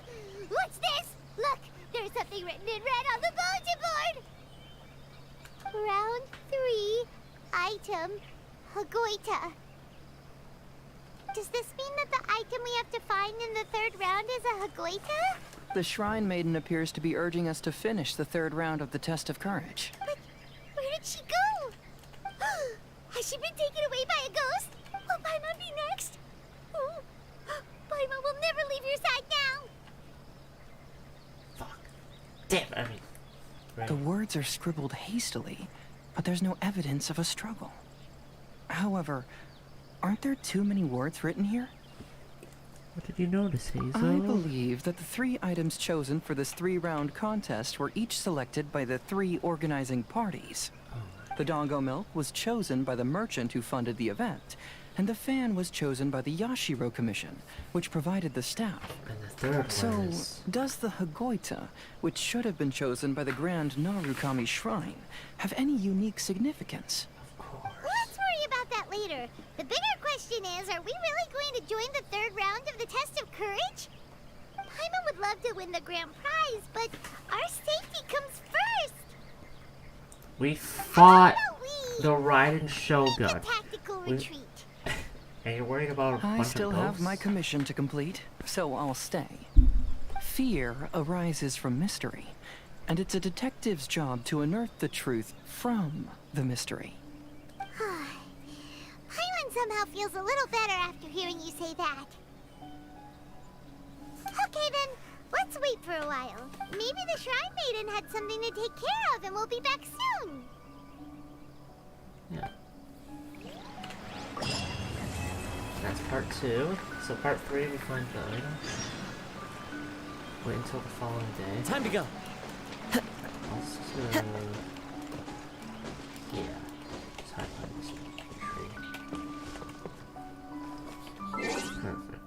What's this? Look, there's something written in red on the bulletin board. Round 3, item, Hagoita. Does this mean that the item we have to find in the 3rd round is a Hagoita? The Shrine Maiden appears to be urging us to finish the 3rd round of the Test of Courage. But where did she go? Has she been taken away by a ghost? Will Paimon be next? Oh, Paimon will never leave your side now. Fuck. Damn, I mean... Right. The words are scribbled hastily, but there's no evidence of a struggle. However, aren't there too many words written here? What did you notice, Hazel? I believe that the 3 items chosen for this 3-round contest were each selected by the 3 organizing parties. Oh. The Dongo Milk was chosen by the merchant who funded the event, and the fan was chosen by the Yashiro Commission, which provided the staff. And the 3rd So, one is... does the Hagoita, which should have been chosen by the Grand Narukami Shrine, have any unique significance? Of course. Let's worry about that later. The bigger question is, are we really going to join the 3rd round of the Test of Courage? Paimon would love to win the grand prize, but our safety comes first. We fought we? the Raiden Make Shogun. a tactical retreat. And you're worried about a bunch I still of have ghosts? my commission to complete, so I'll stay. Fear arises from mystery, and it's a detective's job to unearth the truth from the mystery. Paimon somehow feels a little better after hearing you say that. Okay then, let's wait for a while. Maybe the Shrine Maiden had something to take care of and we'll be back soon. Yeah. That's part 2. So part 3 we find the item. Wait until the following day. Time to go. Also... Yeah. Let's highlight this tree. Perfect.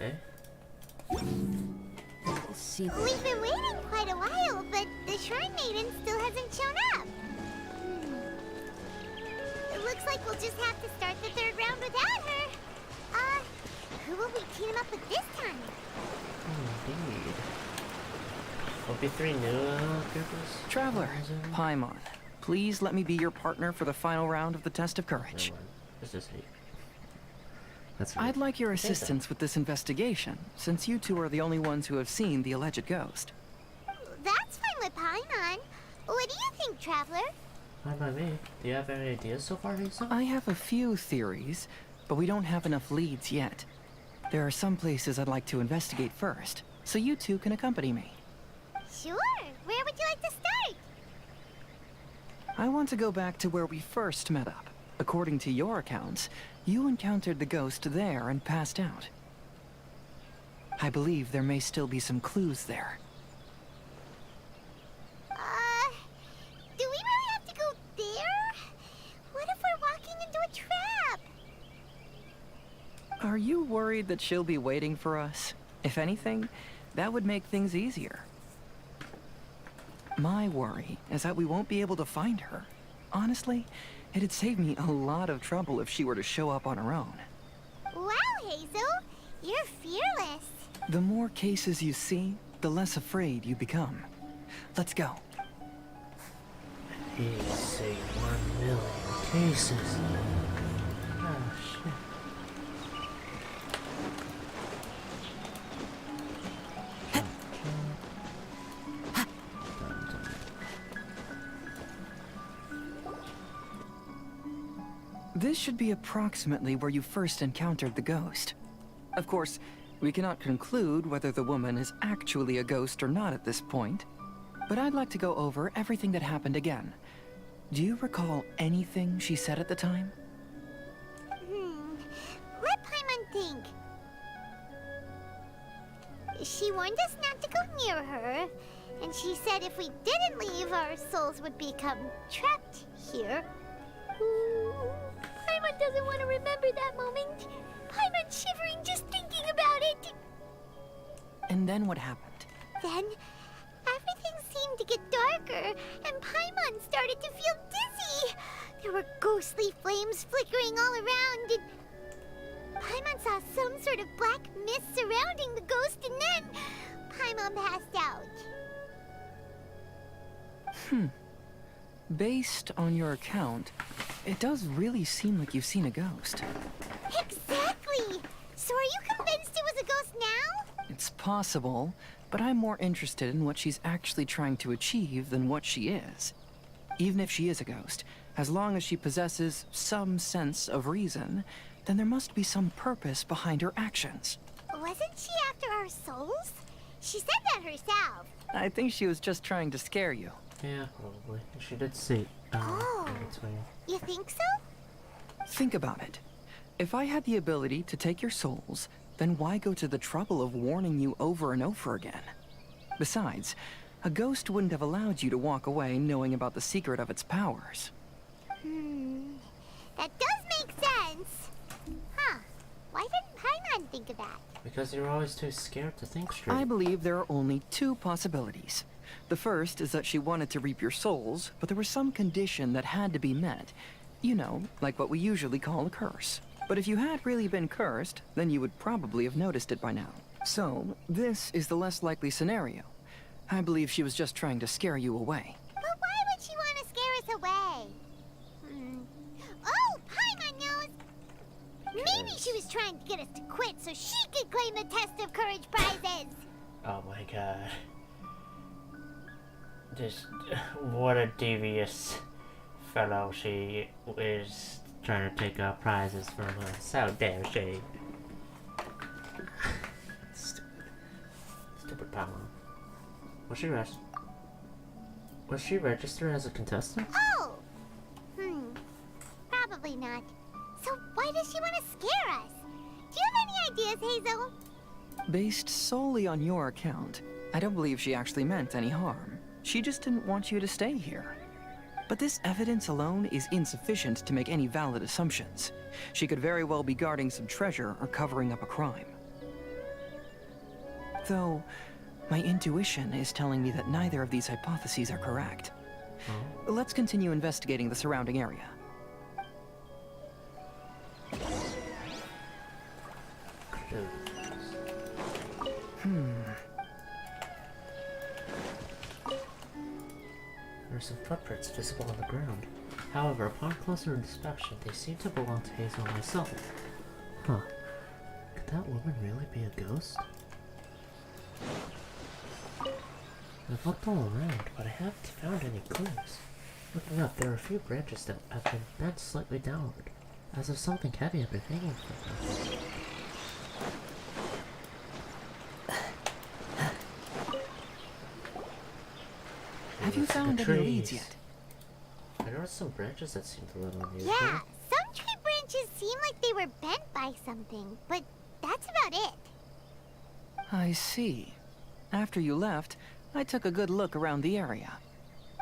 Okay. Let's see. We've been waiting quite a while, but the Shrine Maiden still hasn't shown up. It looks like we'll just have to start the 3rd round without her. Who will we team up with this time? Indeed. Will be 3 new groupers? Traveler, Paimon, please let me be your partner for the final round of the Test of Courage. This is neat. That's I'd like your I think so. assistance with this investigation, since you two are the only ones who have seen the alleged ghost. That's fine with Paimon. What do you think, Traveler? Fine by me. Do you have any ideas so far, Hazel? I have a few theories, but we don't have enough leads yet. There are some places I'd like to investigate first, so you two can accompany me. Sure. Where would you like to start? I want to go back to where we first met up. According to your accounts, you encountered the ghost there and passed out. I believe there may still be some clues there. Do we really have to go there? What if we're walking into a trap? Are you worried that she'll be waiting for us? If anything, that would make things easier. My worry is that we won't be able to find her. Honestly, It'd save me a lot of trouble if she were to show up on her own. Wow, Hazel, you're fearless. The more cases you see, the less afraid you become. Let's go. He's saying 1 million cases. Oh, shit. This should be approximately where you first encountered the ghost. Of course, we cannot conclude whether the woman is actually a ghost or not at this point, but I'd like to go over everything that happened again. Do you recall anything she said at the time? Let Paimon think. She warned us not to go near her, and she said if we didn't leave, our souls would become trapped here. Paimon doesn't want to remember that moment. Paimon's shivering just thinking about it. And then what happened? Then, everything seemed to get darker, and Paimon started to feel dizzy. There were ghostly flames flickering all around, and Paimon saw some sort of black mist surrounding the ghost, and then Paimon passed out. Based on your account, it does really seem like you've seen a ghost. Exactly! So are you convinced it was a ghost now? It's possible, but I'm more interested in what she's actually trying to achieve than what she is. Even if she is a ghost, as long as she possesses some sense of reason, then there must be some purpose behind her actions. Wasn't she after our souls? She said that herself. I think she was just trying to scare you. Yeah, probably. She did see. You think so? Think about it. If I had the ability to take your souls, then why go to the trouble of warning you over and over again? Besides, a ghost wouldn't have allowed you to walk away knowing about the secret of its powers. That does make sense. Huh. Why didn't Paimon think of that? Because you're always too scared to think straight. I believe there are only two possibilities. The first is that she wanted to reap your souls, but there was some condition that had to be met. You know, like what we usually call a curse. But if you had really been cursed, then you would probably have noticed it by now. So, this is the less likely scenario. I believe she was just trying to scare you away. But why would she want to scare us away? Oh, Paimon knows! Maybe she was trying to get us to quit so she could claim the Test of Courage prizes! Oh my god. Just, what a devious fellow she is, trying to take prizes from us. How dare she. Stupid Paimon. Was she registered as a contestant? Oh! Probably not. So why does she want to scare us? Do you have any ideas, Hazel? Based solely on your account, I don't believe she actually meant any harm. She just didn't want you to stay here. But this evidence alone is insufficient to make any valid assumptions. She could very well be guarding some treasure or covering up a crime. Though, my intuition is telling me that neither of these hypotheses are correct. Let's continue investigating the surrounding area. There are some footprints visible on the ground. However, upon closer inspection, they seem to belong to Hazel and myself. Huh. Could that woman really be a ghost? I've looked all around, but I haven't found any clues. Looking up, there are a few branches that have been bent slightly downward, as if something heavy had been hanging from them. Have you found any leads yet? I noticed some branches that seemed a little unusual. Yeah, some tree branches seem like they were bent by something, but that's about it. I see. After you left, I took a good look around the area.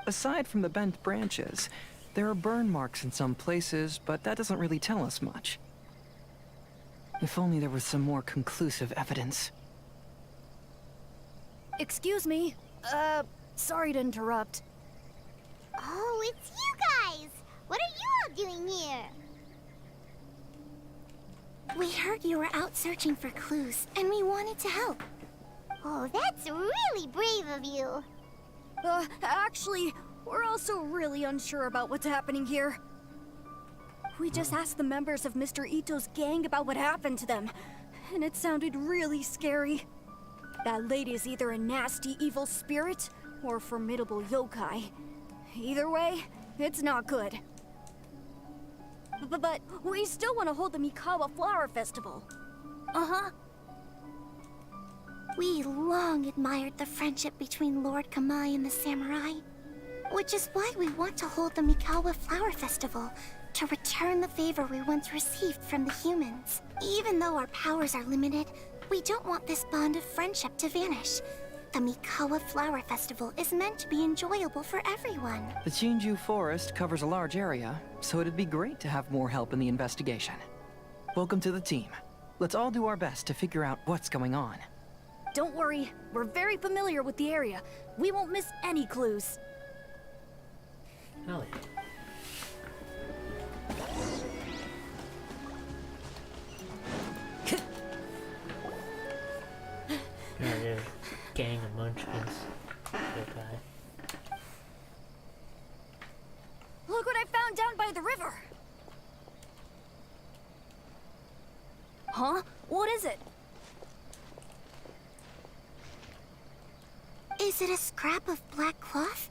Aside from the bent branches, there are burn marks in some places, but that doesn't really tell us much. If only there was some more conclusive evidence. Excuse me. Sorry to interrupt. Oh, it's you guys! What are you all We heard you were out searching for clues, and we wanted to help. Oh, that's really brave of you. Actually, we're also really unsure about what's happening here. We just asked the members of Mr. Ito's gang about what happened to them, and it sounded really scary. That lady's either a nasty evil spirit or a formidable yokai. Either way, it's not good. But we still want to hold the Mikawa Flower Festival. Uh-huh. We long admired the friendship between Lord Kamai and the samurai, which is why we want to hold the Mikawa Flower Festival to return the favor we once received from the humans. Even though our powers are limited, we don't want this bond of friendship to vanish. The Mikawa Flower Festival is meant to be enjoyable for everyone. The Chinju Forest covers a large area, so it'd be great to have more help in the investigation. Welcome to the team. Let's all do our best to figure out what's going on. Don't worry, we're very familiar with the area. We won't miss any clues. Hell yeah. You're a gang of munchkins. Okay. Look what I found down by the river! Huh? What is it? Is it a scrap of black cloth?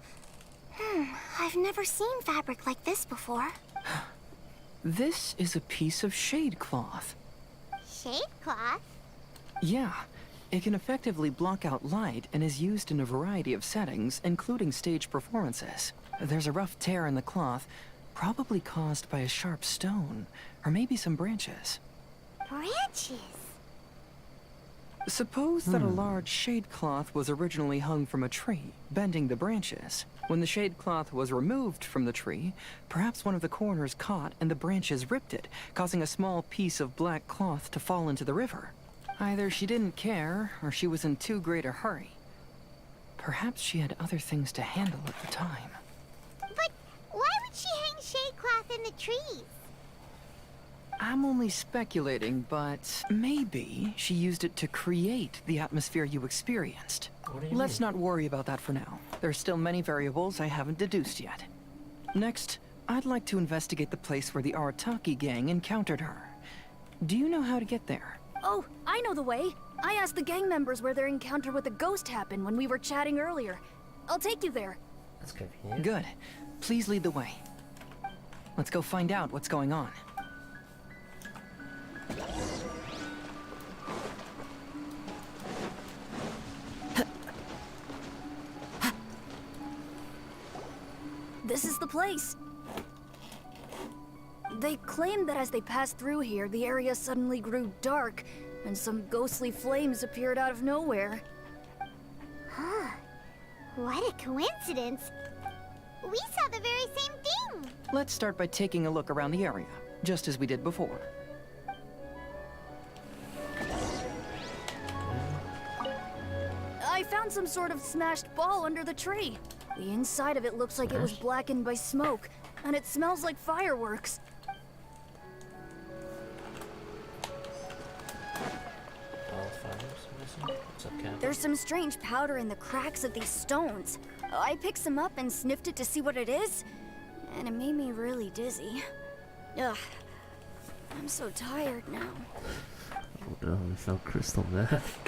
I've never seen fabric like this before. This is a piece of shade cloth. Shade cloth? Yeah, it can effectively block out light and is used in a variety of settings, including stage performances. There's a rough tear in the cloth, probably caused by a sharp stone, or maybe some branches. Branches? Suppose that a large shade cloth was originally hung from a tree, bending the branches. When the shade cloth was removed from the tree, perhaps one of the corners caught and the branches ripped it, causing a small piece of black cloth to fall into the river. Either she didn't care, or she was in too great a hurry. Perhaps she had other things to handle at the time. But why would she hang shade cloth in the trees? I'm only speculating, but maybe she used it to create the atmosphere you experienced. Let's not worry about that for now. There's still many variables I haven't deduced yet. Next, I'd like to investigate the place where the Arataki gang encountered her. Do you know how to get there? Oh, I know the way. I asked the gang members where their encounter with the ghost happened when we were chatting earlier. I'll take you there. That's convenient. Good. Please lead the way. Let's go find out what's going on. This is the place. They claimed that as they passed through here, the area suddenly grew dark, and some ghostly flames appeared out of nowhere. Huh. What a coincidence. We saw the very same thing. Let's start by taking a look around the area, just as we did before. I found some sort of smashed ball under the tree. The inside of it looks like it was blackened by smoke, and it smells like fireworks. There's some strange powder in the cracks of these stones. I picked some up and sniffed it to see what it is, and it made me really dizzy. Ugh. I'm so tired now. Oh no, we found crystal meth.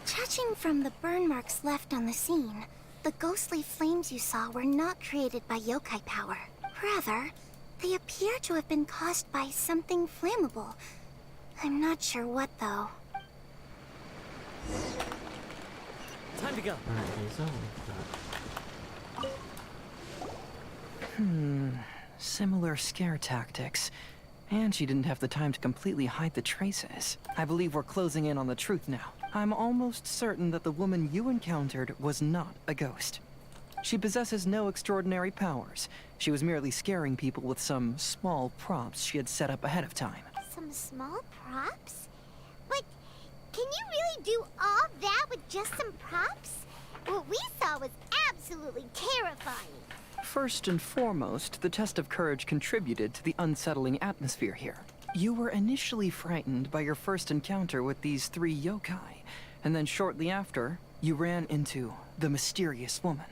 Judging from the burn marks left on the scene, the ghostly flames you saw were not created by yokai power. Rather, they appear to have been caused by something flammable. I'm not sure what, though. Time to go. Similar scare tactics. And she didn't have the time to completely hide the traces. I believe we're closing in on the truth now. I'm almost certain that the woman you encountered was not a ghost. She possesses no extraordinary powers. She was merely scaring people with some small props she had set up ahead of time. Some small props? But can you really do all that with just some props? What we saw was absolutely terrifying. First and foremost, the test of courage contributed to the unsettling atmosphere here. You were initially frightened by your first encounter with these 3 yokai, and then shortly after, you ran into the mysterious woman.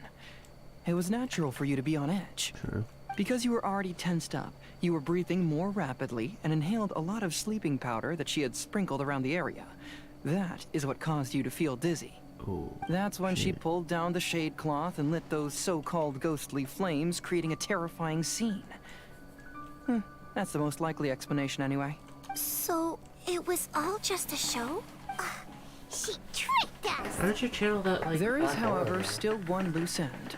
It was natural for you to be on edge. True. Because you were already tensed up, you were breathing more rapidly and inhaled a lot of sleeping powder that she had sprinkled around the area. That is what caused you to feel dizzy. Ooh, That's when she shit. pulled down the shade cloth and lit those so-called ghostly flames, creating a terrifying scene. That's the most likely explanation anyway. So, it was all just a show? She tricked us! Why don't you channel that like There is, back however, over? still one loose end.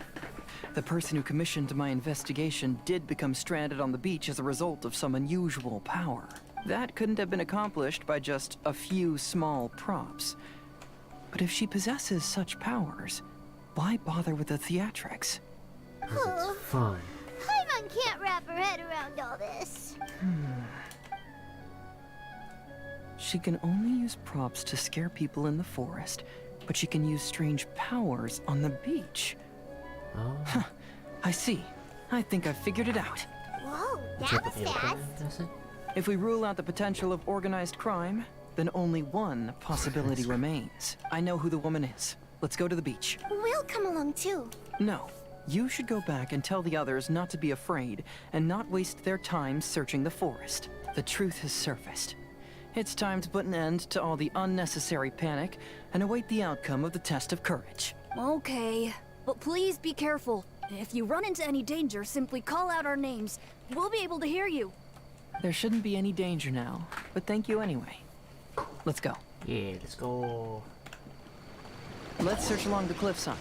The person who commissioned my investigation did become stranded on the beach as a result of some unusual power. That couldn't have been accomplished by just a few small props. But if she possesses such powers, why bother with the theatrics? 'Cause it's fun. Paimon can't wrap her head around all this. She can only use props to scare people in the forest, but she can use strange powers on the beach. Oh. I see. I think I've figured it out. Whoa, Check that with was the fast. opening, is it? If we rule out the potential of organized crime, then only one possibility remains. I know who the woman is. Let's go to the beach. We'll come along too. No. You should go back and tell the others not to be afraid and not waste their time searching the forest. The truth has surfaced. It's time to put an end to all the unnecessary panic and await the outcome of the test of courage. Okay, but please be careful. If you run into any danger, simply call out our names. We'll be able to hear you. There shouldn't be any danger now, but thank you anyway. Let's go. Yeah, let's go. Let's search along the cliffside.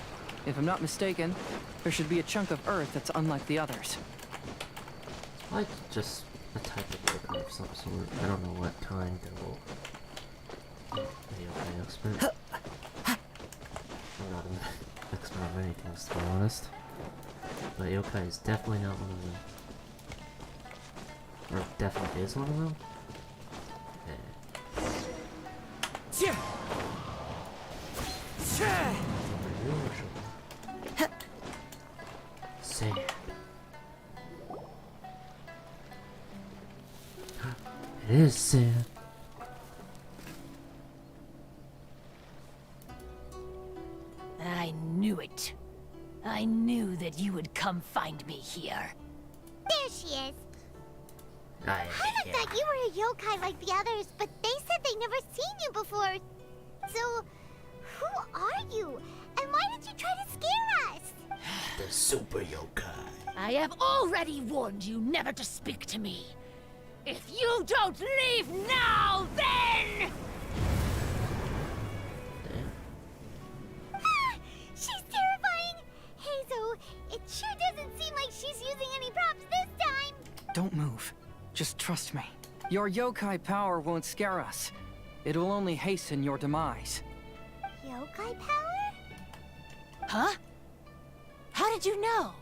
If I'm not mistaken, there should be a chunk of earth that's unlike the others. Like just a type of organ of some sort. I don't know what kind though. Maybe an expert. I'm not an expert on many things, to be honest. But yokai is definitely not one of them. Or definitely is one of them. Yeah. Unusual. Sand. It is sand. I knew it. I knew that you would come find me here. There she is. I I thought you were a yokai like the others, but they said they never seen you before. So, who are you? And why did you try to scare us? The super yokai. I have already warned you never to speak to me. If you don't leave now, then... She's terrifying! Hazel, it sure doesn't seem like she's using any props this time! Don't move. Just trust me. Your yokai power won't scare us. It will only hasten your demise. Yokai power? Huh? How did you know?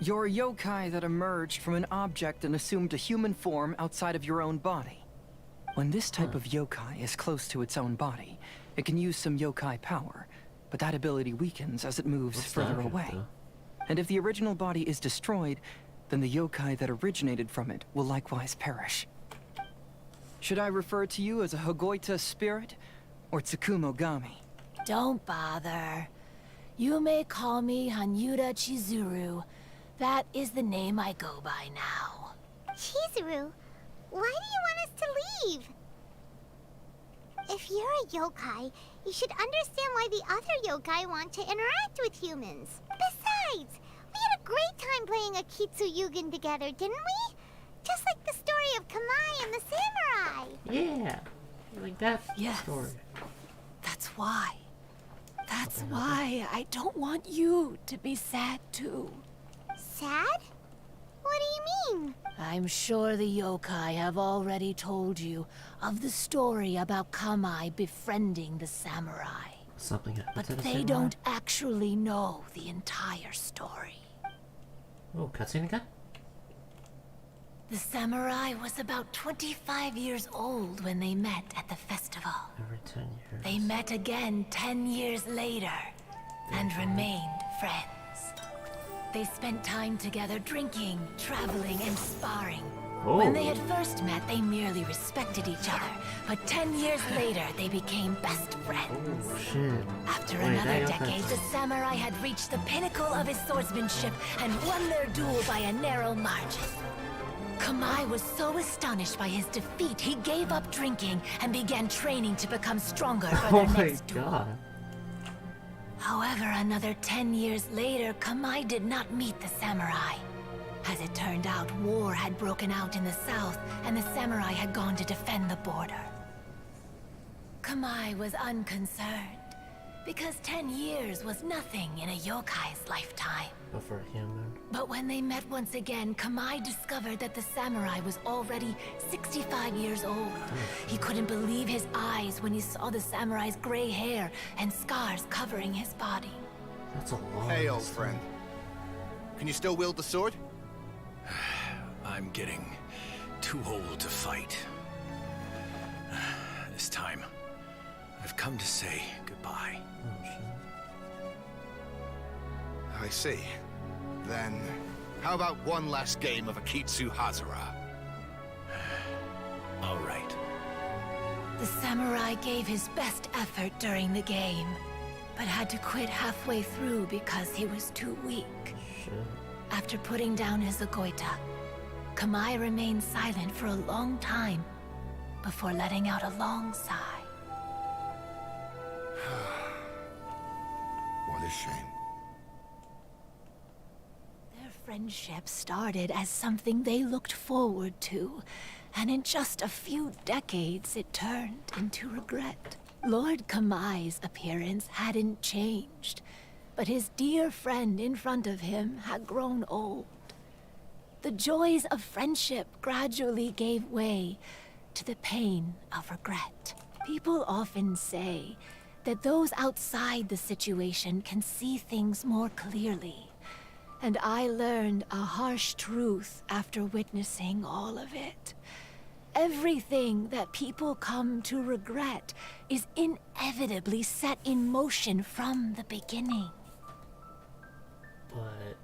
Your yokai that emerged from an object and assumed a human form outside of your own body. When this type of yokai is close to its own body, it can use some yokai power, but that ability weakens as it moves What's further that, away. though? And if the original body is destroyed, then the yokai that originated from it will likewise perish. Should I refer to you as a Hagoita spirit or Tsukumogami? Don't bother. You may call me Hanyuda Chizuru. That is the name I go by now. Chizuru, why do you want us to leave? If you're a yokai, you should understand why the other yokai want to interact with humans. Besides, we had a great time playing a Kitsuyugen together, didn't we? Just like the story of Kamai and the samurai. Yeah. Like that Yes. story. That's why. That's why I don't want you to be sad too. Sad? What do you mean? I'm sure the yokai have already told you of the story about Kamai befriending the samurai. Something happened But to the they samurai? don't actually know the entire story. Oh, cutscene again? The samurai was about 25 years old when they met at the festival. Every 10 years. They met again 10 years later and remained friends. They spent time together drinking, traveling, and sparring. Oh. When they had first met, they merely respected each other. But 10 years later, they became best friends. Oh, shit. After Wait, another that- decade, the samurai had reached the pinnacle of his swordsmanship and won their duel by a narrow margin. Kamai was so astonished by his defeat, he gave up drinking and began training to become stronger for Oh their my next duel. god. However, another 10 years later, Kamai did not meet the samurai. As it turned out, war had broken out in the south, and the samurai had gone to defend the border. Kamai was unconcerned, because 10 years was nothing in a yokai's lifetime. But for a human. But when they met once again, Kamai discovered that the samurai was already 65 years old. He couldn't believe his eyes when he saw the samurai's gray hair and scars covering his body. That's a long Hey, old friend. Can you still wield the sword? I'm getting too old to fight. This time, I've come to say goodbye. Oh, shit. I see. Then, how about one last game of Akitsu Hazara? All right. The samurai gave his best effort during the game, but had to quit halfway through because he was too weak. Shit. After putting down his agoita, Kamai remained silent for a long time before letting out a long sigh. What a shame. Their friendship started as something they looked forward to, and in just a few decades it turned into regret. Lord Kamai's appearance hadn't changed, but his dear friend in front of him had grown old. The joys of friendship gradually gave way to the pain of regret. People often say that those outside the situation can see things more clearly. And I learned a harsh truth after witnessing all of it. Everything that people come to regret is inevitably set in motion from the beginning. But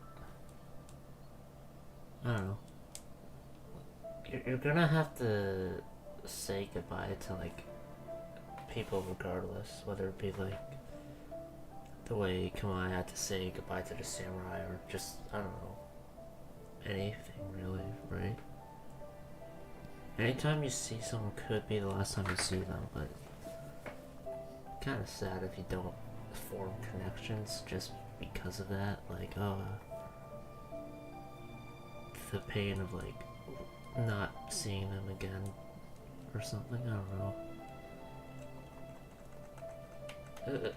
I don't know. You're gonna have to say goodbye to like people regardless, whether it be like the way Kamai had to say goodbye to the samurai, or just I don't know, anything really, right? Anytime you see someone could be the last time you see them, but kind of sad if you don't form connections just because of that. Like, oh, the pain of like not seeing them again or something. I don't know.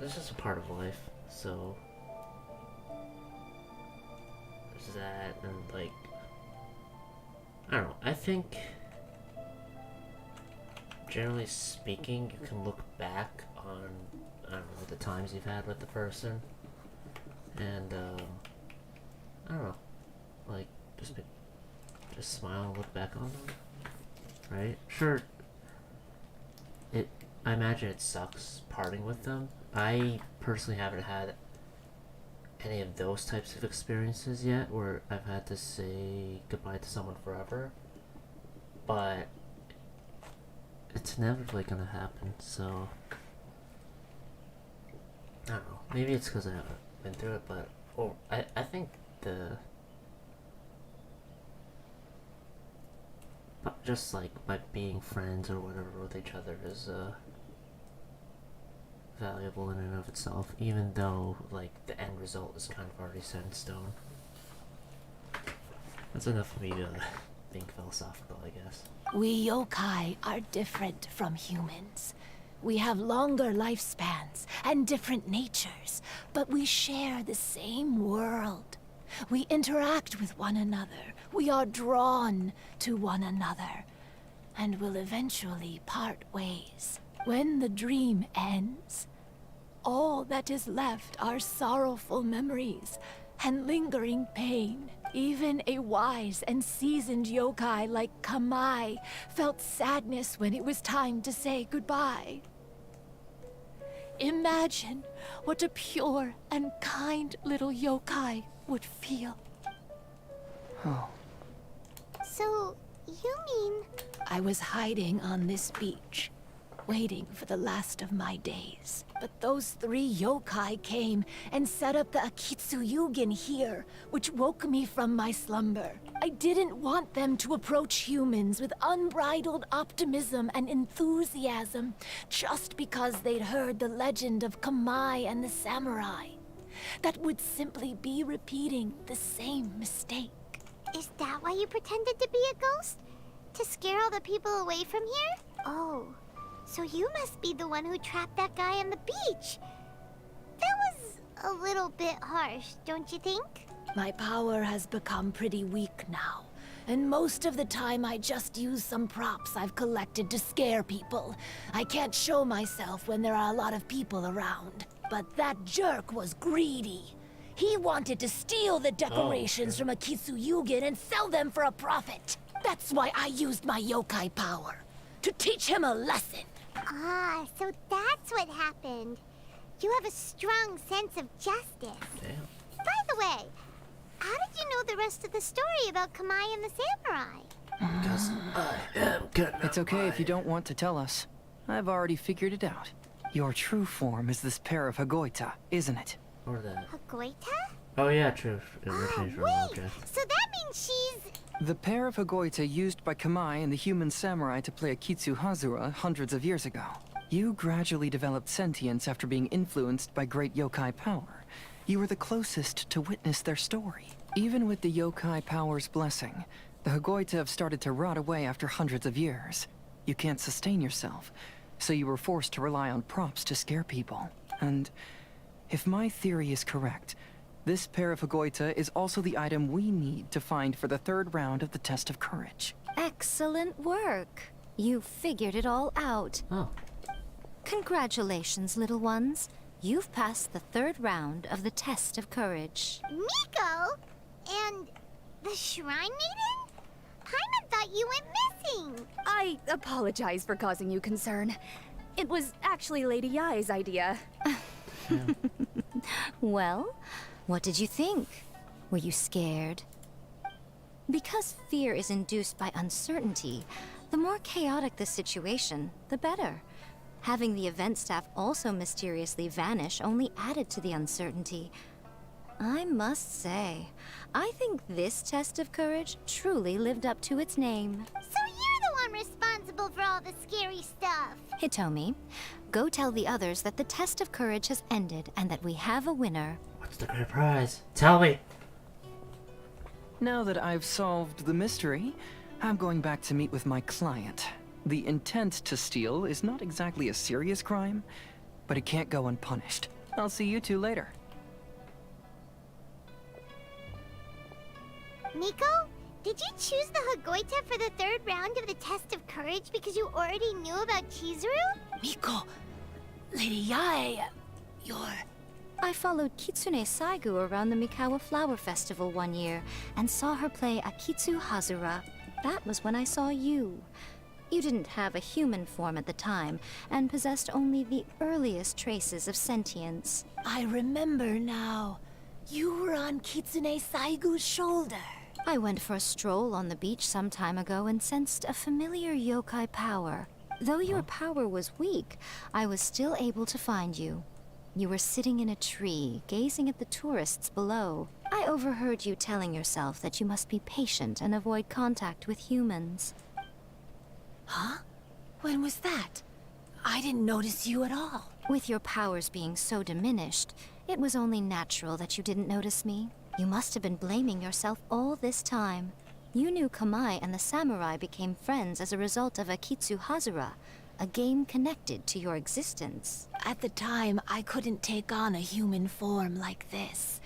It's just a part of life, so there's that, and like I don't know. I think generally speaking, you can look back on I don't know the times you've had with the person, and I don't know, like just smile and look back on them, right? Sure. I imagine it sucks parting with them. I personally haven't had any of those types of experiences yet where I've had to say goodbye to someone forever, but it's inevitably gonna happen, so I don't know. Maybe it's because I haven't been through it, but I think just like by being friends or whatever with each other is valuable in and of itself, even though like the end result is kind of already set in stone. That's enough of me to think philosophical, I guess. We yokai are different from humans. We have longer lifespans and different natures, but we share the same world. We interact with one another. We are drawn to one another, and will eventually part ways. When the dream ends, all that is left are sorrowful memories and lingering pain. Even a wise and seasoned yokai like Kamai felt sadness when it was time to say goodbye. Imagine what a pure and kind little yokai would feel. Oh. So, you mean... I was hiding on this beach, waiting for the last of my days. But those 3 yokai came and set up the Akitsuyugin here, which woke me from my slumber. I didn't want them to approach humans with unbridled optimism and enthusiasm just because they'd heard the legend of Kamai and the samurai. That would simply be repeating the same mistake. Is that why you pretended to be a ghost? To scare all the people away from here? Oh, so you must be the one who trapped that guy on the beach. That was a little bit harsh, don't you think? My power has become pretty weak now, and most of the time I just use some props I've collected to scare people. I can't show myself when there are a lot of people around. But that jerk was greedy. He wanted to steal the decorations from Akitsuyugin and sell them for a profit. That's why I used my yokai power, to teach him a lesson. Ah, so that's what happened. You have a strong sense of justice. Damn. By the way, how did you know the rest of the story about Kamai and the samurai? Because I am good. It's okay if you don't want to tell us. I've already figured it out. Your true form is this pair of Hagoita, isn't it? Or that. Hagoita? Oh yeah, true. It originates from Wait, okay. so that means she's... The pair of Hagoita used by Kamai and the human samurai to play Akitsu Hazura hundreds of years ago. You gradually developed sentience after being influenced by great yokai power. You were the closest to witness their story. Even with the yokai power's blessing, the Hagoita have started to rot away after hundreds of years. You can't sustain yourself, so you were forced to rely on props to scare people. And if my theory is correct, this pair of Hagoita is also the item we need to find for the 3rd round of the test of courage. Excellent work. You figured it all out. Oh. Congratulations, little ones. You've passed the 3rd round of the test of courage. Miko? And the Shrine Maiden? Paimon thought you went missing. I apologize for causing you concern. It was actually Lady Yai's idea. Well, what did you think? Were you scared? Because fear is induced by uncertainty, the more chaotic the situation, the better. Having the event staff also mysteriously vanish only added to the uncertainty. I must say, I think this test of courage truly lived up to its name. So you're the one responsible for all the scary stuff. Hitomi, go tell the others that the test of courage has ended and that we have a winner. What's the great prize? Tell me! Now that I've solved the mystery, I'm going back to meet with my client. The intent to steal is not exactly a serious crime, but it can't go unpunished. I'll see you two later. Miko, did you choose the Hagoita for the 3rd round of the test of courage because you already knew about Chizuru? Miko, Lady Yai, you're... I followed Kitsune Saigu around the Mikawa Flower Festival one year and saw her play Akitsu Hazura. That was when I saw you. You didn't have a human form at the time and possessed only the earliest traces of sentience. I remember now. You were on Kitsune Saigu's shoulder. I went for a stroll on the beach some time ago and sensed a familiar yokai power. Though your power was weak, I was still able to find you. You were sitting in a tree, gazing at the tourists below. I overheard you telling yourself that you must be patient and avoid contact with humans. Huh? When was that? I didn't notice you at all. With your powers being so diminished, it was only natural that you didn't notice me. You must have been blaming yourself all this time. You knew Kamai and the samurai became friends as a result of Akitsu Hazura, a game connected to your existence. At the time, I couldn't take on a human form like this.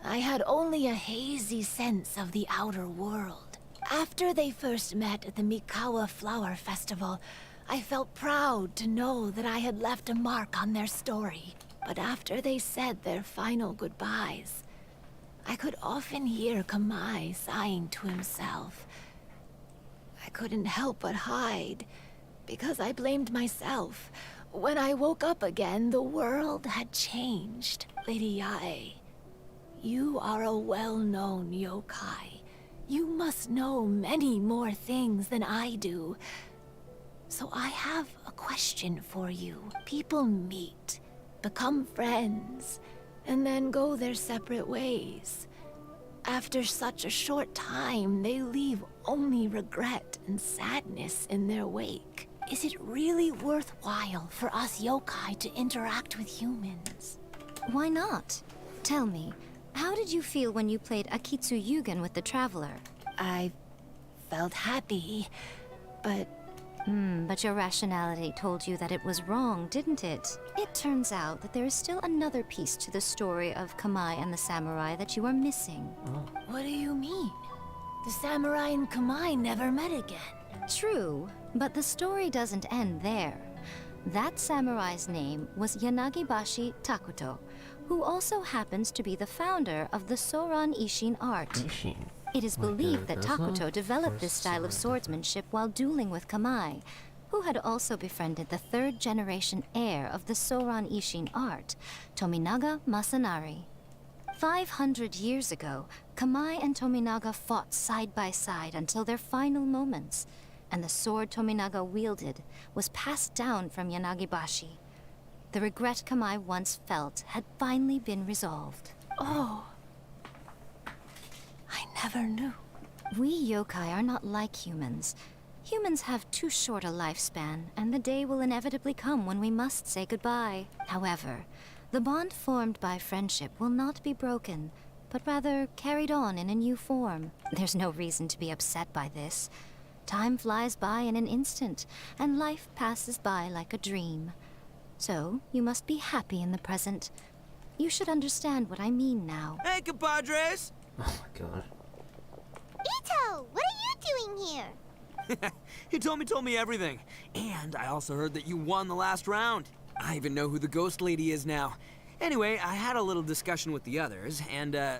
I had only a hazy sense of the outer world. After they first met at the Mikawa Flower Festival, I felt proud to know that I had left a mark on their story. But after they said their final goodbyes, I could often hear Kamai sighing to himself. I couldn't help but hide, because I blamed myself, When I woke up again, the world had changed. Lady Yae, you are a well-known yokai. You must know many more things than I do. So I have a question for you. People meet, become friends, and then go their separate ways. After such a short time, they leave only regret and sadness in their wake. Is it really worthwhile for us yokai to interact with humans? Why not? Tell me, how did you feel when you played Akitsu Yugen with the Traveler? I felt happy, but... But your rationality told you that it was wrong, didn't it? It turns out that there is still another piece to the story of Kamai and the samurai that you are missing. What do you mean? The samurai and Kamai never met again. True, but the story doesn't end there. That samurai's name was Yanagibashi Takuto, who also happens to be the founder of the Soran Ishin art. It is believed that Takuto developed this style of swordsmanship while dueling with Kamai, who had also befriended the third-generation heir of the Soran Ishin art, Tominaga Masanari. 500 years ago, Kamai and Tominaga fought side by side until their final moments, and the sword Tominaga wielded was passed down from Yanagibashi. The regret Kamai once felt had finally been resolved. Oh. I never knew. We yokai are not like humans. Humans have too short a lifespan, and the day will inevitably come when we must say goodbye. However, the bond formed by friendship will not be broken, but rather carried on in a new form. There's no reason to be upset by this. Time flies by in an instant, and life passes by like a dream. So, you must be happy in the present. You should understand what I mean now. Hey, compadres! Oh my god. Ito, what are you doing here? He told me everything. And I also heard that you won the last round. I even know who the ghost lady is now. Anyway, I had a little discussion with the others, and, Hey,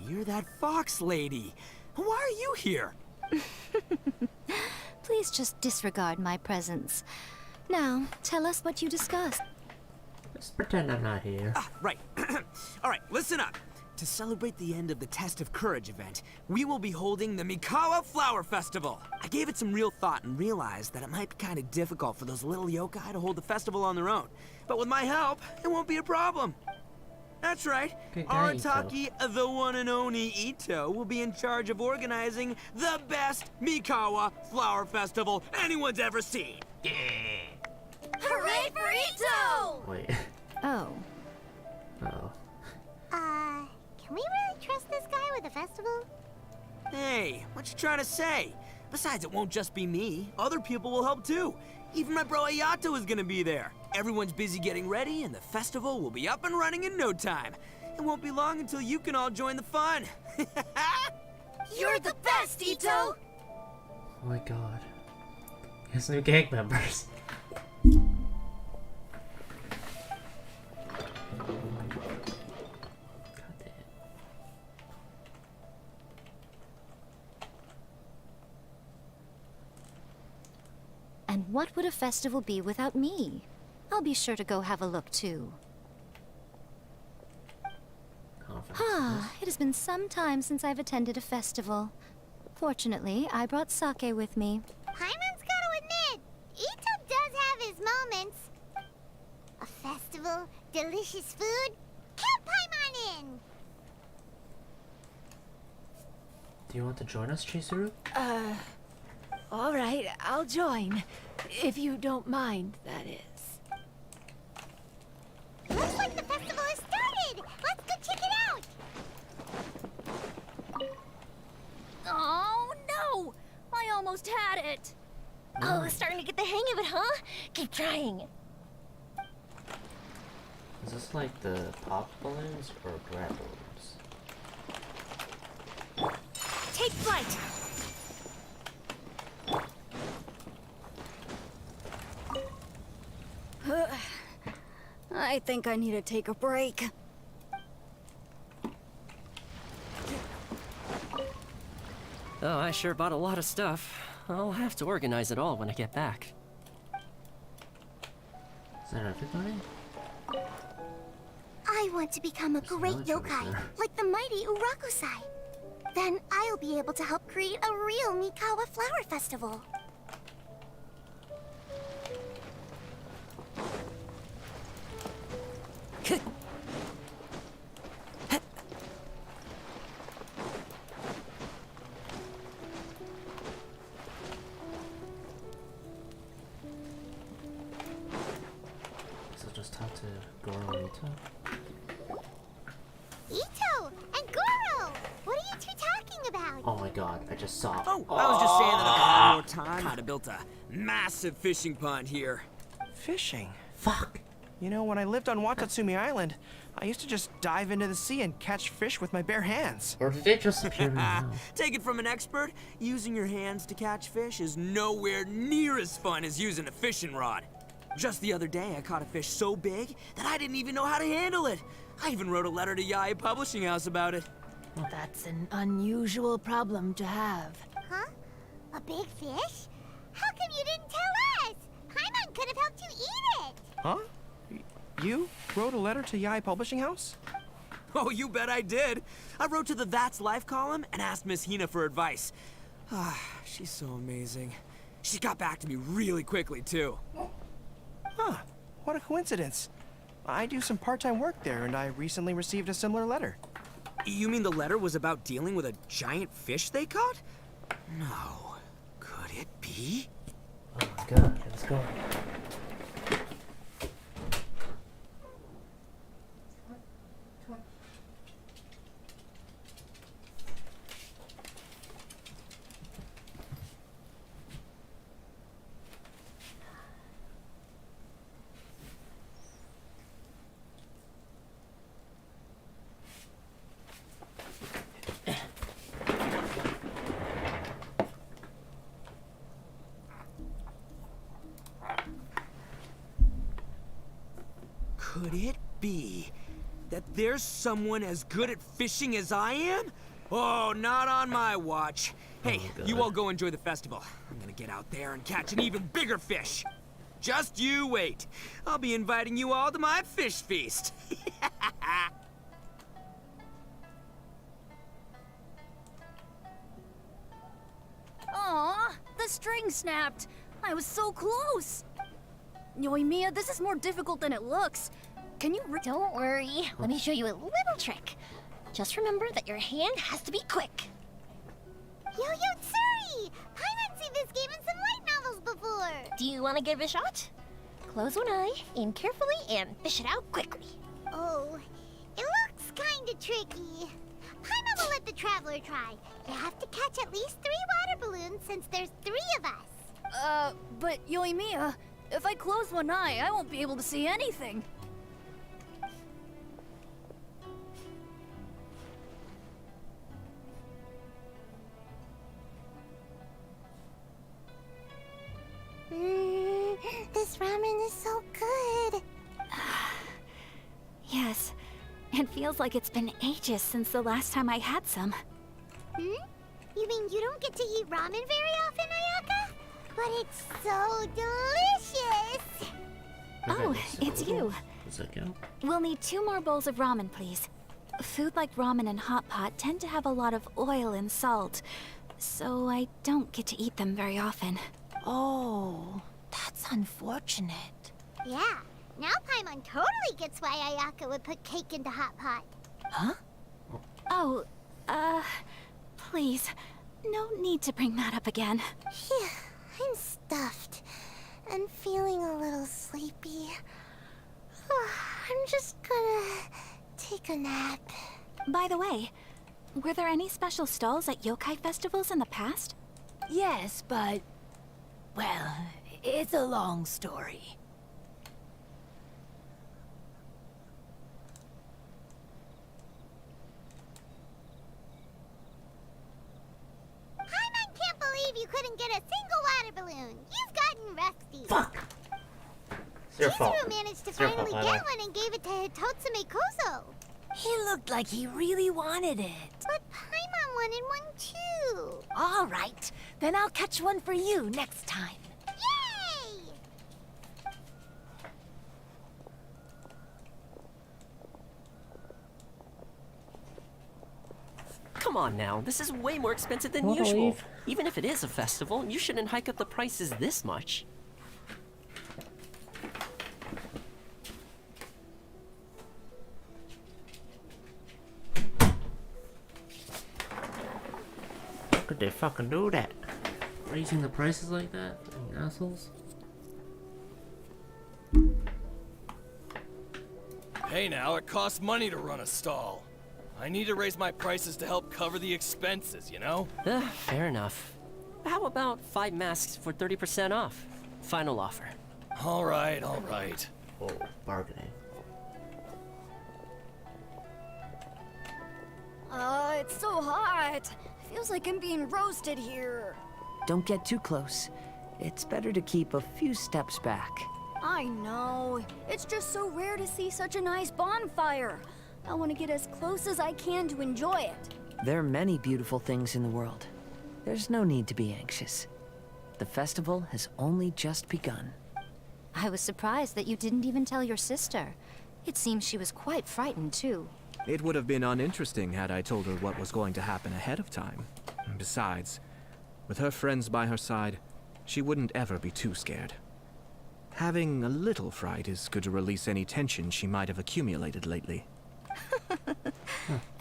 you're that fox lady. Why are you here? Please just disregard my presence. Now, tell us what you discussed. Let's pretend I'm not here. Ah, right. Alright, listen up. To celebrate the end of the Test of Courage event, we will be holding the Mikawa Flower Festival. I gave it some real thought and realized that it might be kind of difficult for those little yokai to hold the festival on their own. But with my help, it won't be a problem. That's right. Good guy, Arataki, the one and only Ito, will be in charge of organizing the best Mikawa Flower Festival anyone's ever seen. Yeah. Hooray for Ito! Wait. Oh. Oh. Can we really trust this guy with the festival? Hey, what you trying to say? Besides, it won't just be me. Other people will help too. Even my bro Ayato is gonna be there. Everyone's busy getting ready, and the festival will be up and running in no time. It won't be long until you can all join the fun. You're the best, Ito! Oh my god. He has new gang members. And what would a festival be without me? I'll be sure to go have a look too. It has been some time since I've attended a festival. Fortunately, I brought sake with me. Paimon's gotta admit, Ito does have his moments. A festival, delicious food, count Paimon in! Do you want to join us, Chizuru? All right, I'll join. If you don't mind, that is. Looks like the festival has started! Let's go check it out! Oh, no! I almost had it! Oh, starting to get the hang of it, huh? Keep trying. Is this like the pop balloons or grab balloons? Take flight! I think I need to take a break. Oh, I sure bought a lot of stuff. I'll have to organize it all when I get back. Is that everybody? I want to become a great yokai, like the mighty Urakusai. Then I'll be able to help create a real Mikawa flower festival. So just talk to Goro and Ito. Ito and Goro! What are you two talking about? Oh my god, I just saw. Oh, I was just saying that if I had more time, I'd have built a massive fishing pond here. Fishing? Fuck. You know, when I lived on Watatsumi Island, I used to just dive into the sea and catch fish with my bare hands. Or did they just appear now? Take it from an expert, using your hands to catch fish is nowhere near as fun as using a fishing rod. Just the other day, I caught a fish so big that I didn't even know how to handle it. I even wrote a letter to Yae Publishing House about it. Well, that's an unusual problem to have. Huh? A big fish? How come you didn't tell us? Paimon could have helped you eat it. Huh? You wrote a letter to Yae Publishing House? Oh, you bet I did. I wrote to the That's Life column and asked Miss Hina for advice. Ah, she's so amazing. She got back to me really quickly, too. Huh. What a coincidence. I do some part-time work there, and I recently received a similar letter. You mean the letter was about dealing with a giant fish they caught? No. Could it be? Oh my god, let's go. Could it be that there's someone as good at fishing as I am? Oh, not on my watch. Hey, you all go enjoy the festival. I'm gonna get out there and catch an even bigger fish. Just you wait. I'll be inviting you all to my fish feast. Aw, the string snapped. I was so close. Yoimiya, this is more difficult than it looks. Can you Don't worry. Let me show you a little trick. Just remember that your hand has to be quick. Yo-Yo Tsuri! Paimon's seen this game in some light novels before. Do you want to give it a shot? Close one eye, aim carefully, and fish it out quickly. Oh, it looks kinda tricky. Paimon will let the traveler try. You have to catch at least 3 water balloons since there's 3 of us. But Yoimiya, if I close one eye, I won't be able to see anything. This ramen is so good. Yes, it feels like it's been ages since the last time I had some. You mean you don't get to eat ramen very often, Ayaka? But it's so delicious! Oh, it's you. Does that count? We'll need 2 more bowls of ramen, please. Food like ramen and hot pot tend to have a lot of oil and salt, so I don't get to eat them very often. Oh, that's unfortunate. Yeah, now Paimon totally gets why Ayaka would put cake into hot pot. Huh? Oh, please, no need to bring that up again. Phew, I'm stuffed and feeling a little sleepy. I'm just gonna take a nap. By the way, were there any special stalls at yokai festivals in the past? Yes, but... well, it's a long story. Paimon can't believe you couldn't get a single water balloon. You've gotten rusty. Fuck! It's your fault. Chizuru managed to It's your fault, finally Paimon. get one and gave it to Hitotsume Kozo. He looked like he really wanted it. But Paimon wanted one too. All right, then I'll catch one for you next time. Yay! Come on now, this is way more expensive than Wanna usual. leave? Even if it is a festival, you shouldn't hike up the prices this much. How could they fucking do that? Raising the prices like that? Fucking assholes. Hey now, it costs money to run a stall. I need to raise my prices to help cover the expenses, you know? Fair enough. How about 5 masks for 30% off? Final offer. All right, all right. Oh, bargaining. It's so hot. Feels like I'm being roasted here. Don't get too close. It's better to keep a few steps back. I know. It's just so rare to see such a nice bonfire. I want to get as close as I can to enjoy it. There are many beautiful things in the world. There's no need to be anxious. The festival has only just begun. I was surprised that you didn't even tell your sister. It seems she was quite frightened, too. It would have been uninteresting had I told her what was going to happen ahead of time. Besides, with her friends by her side, she wouldn't ever be too scared. Having a little fright is good to release any tension she might have accumulated lately.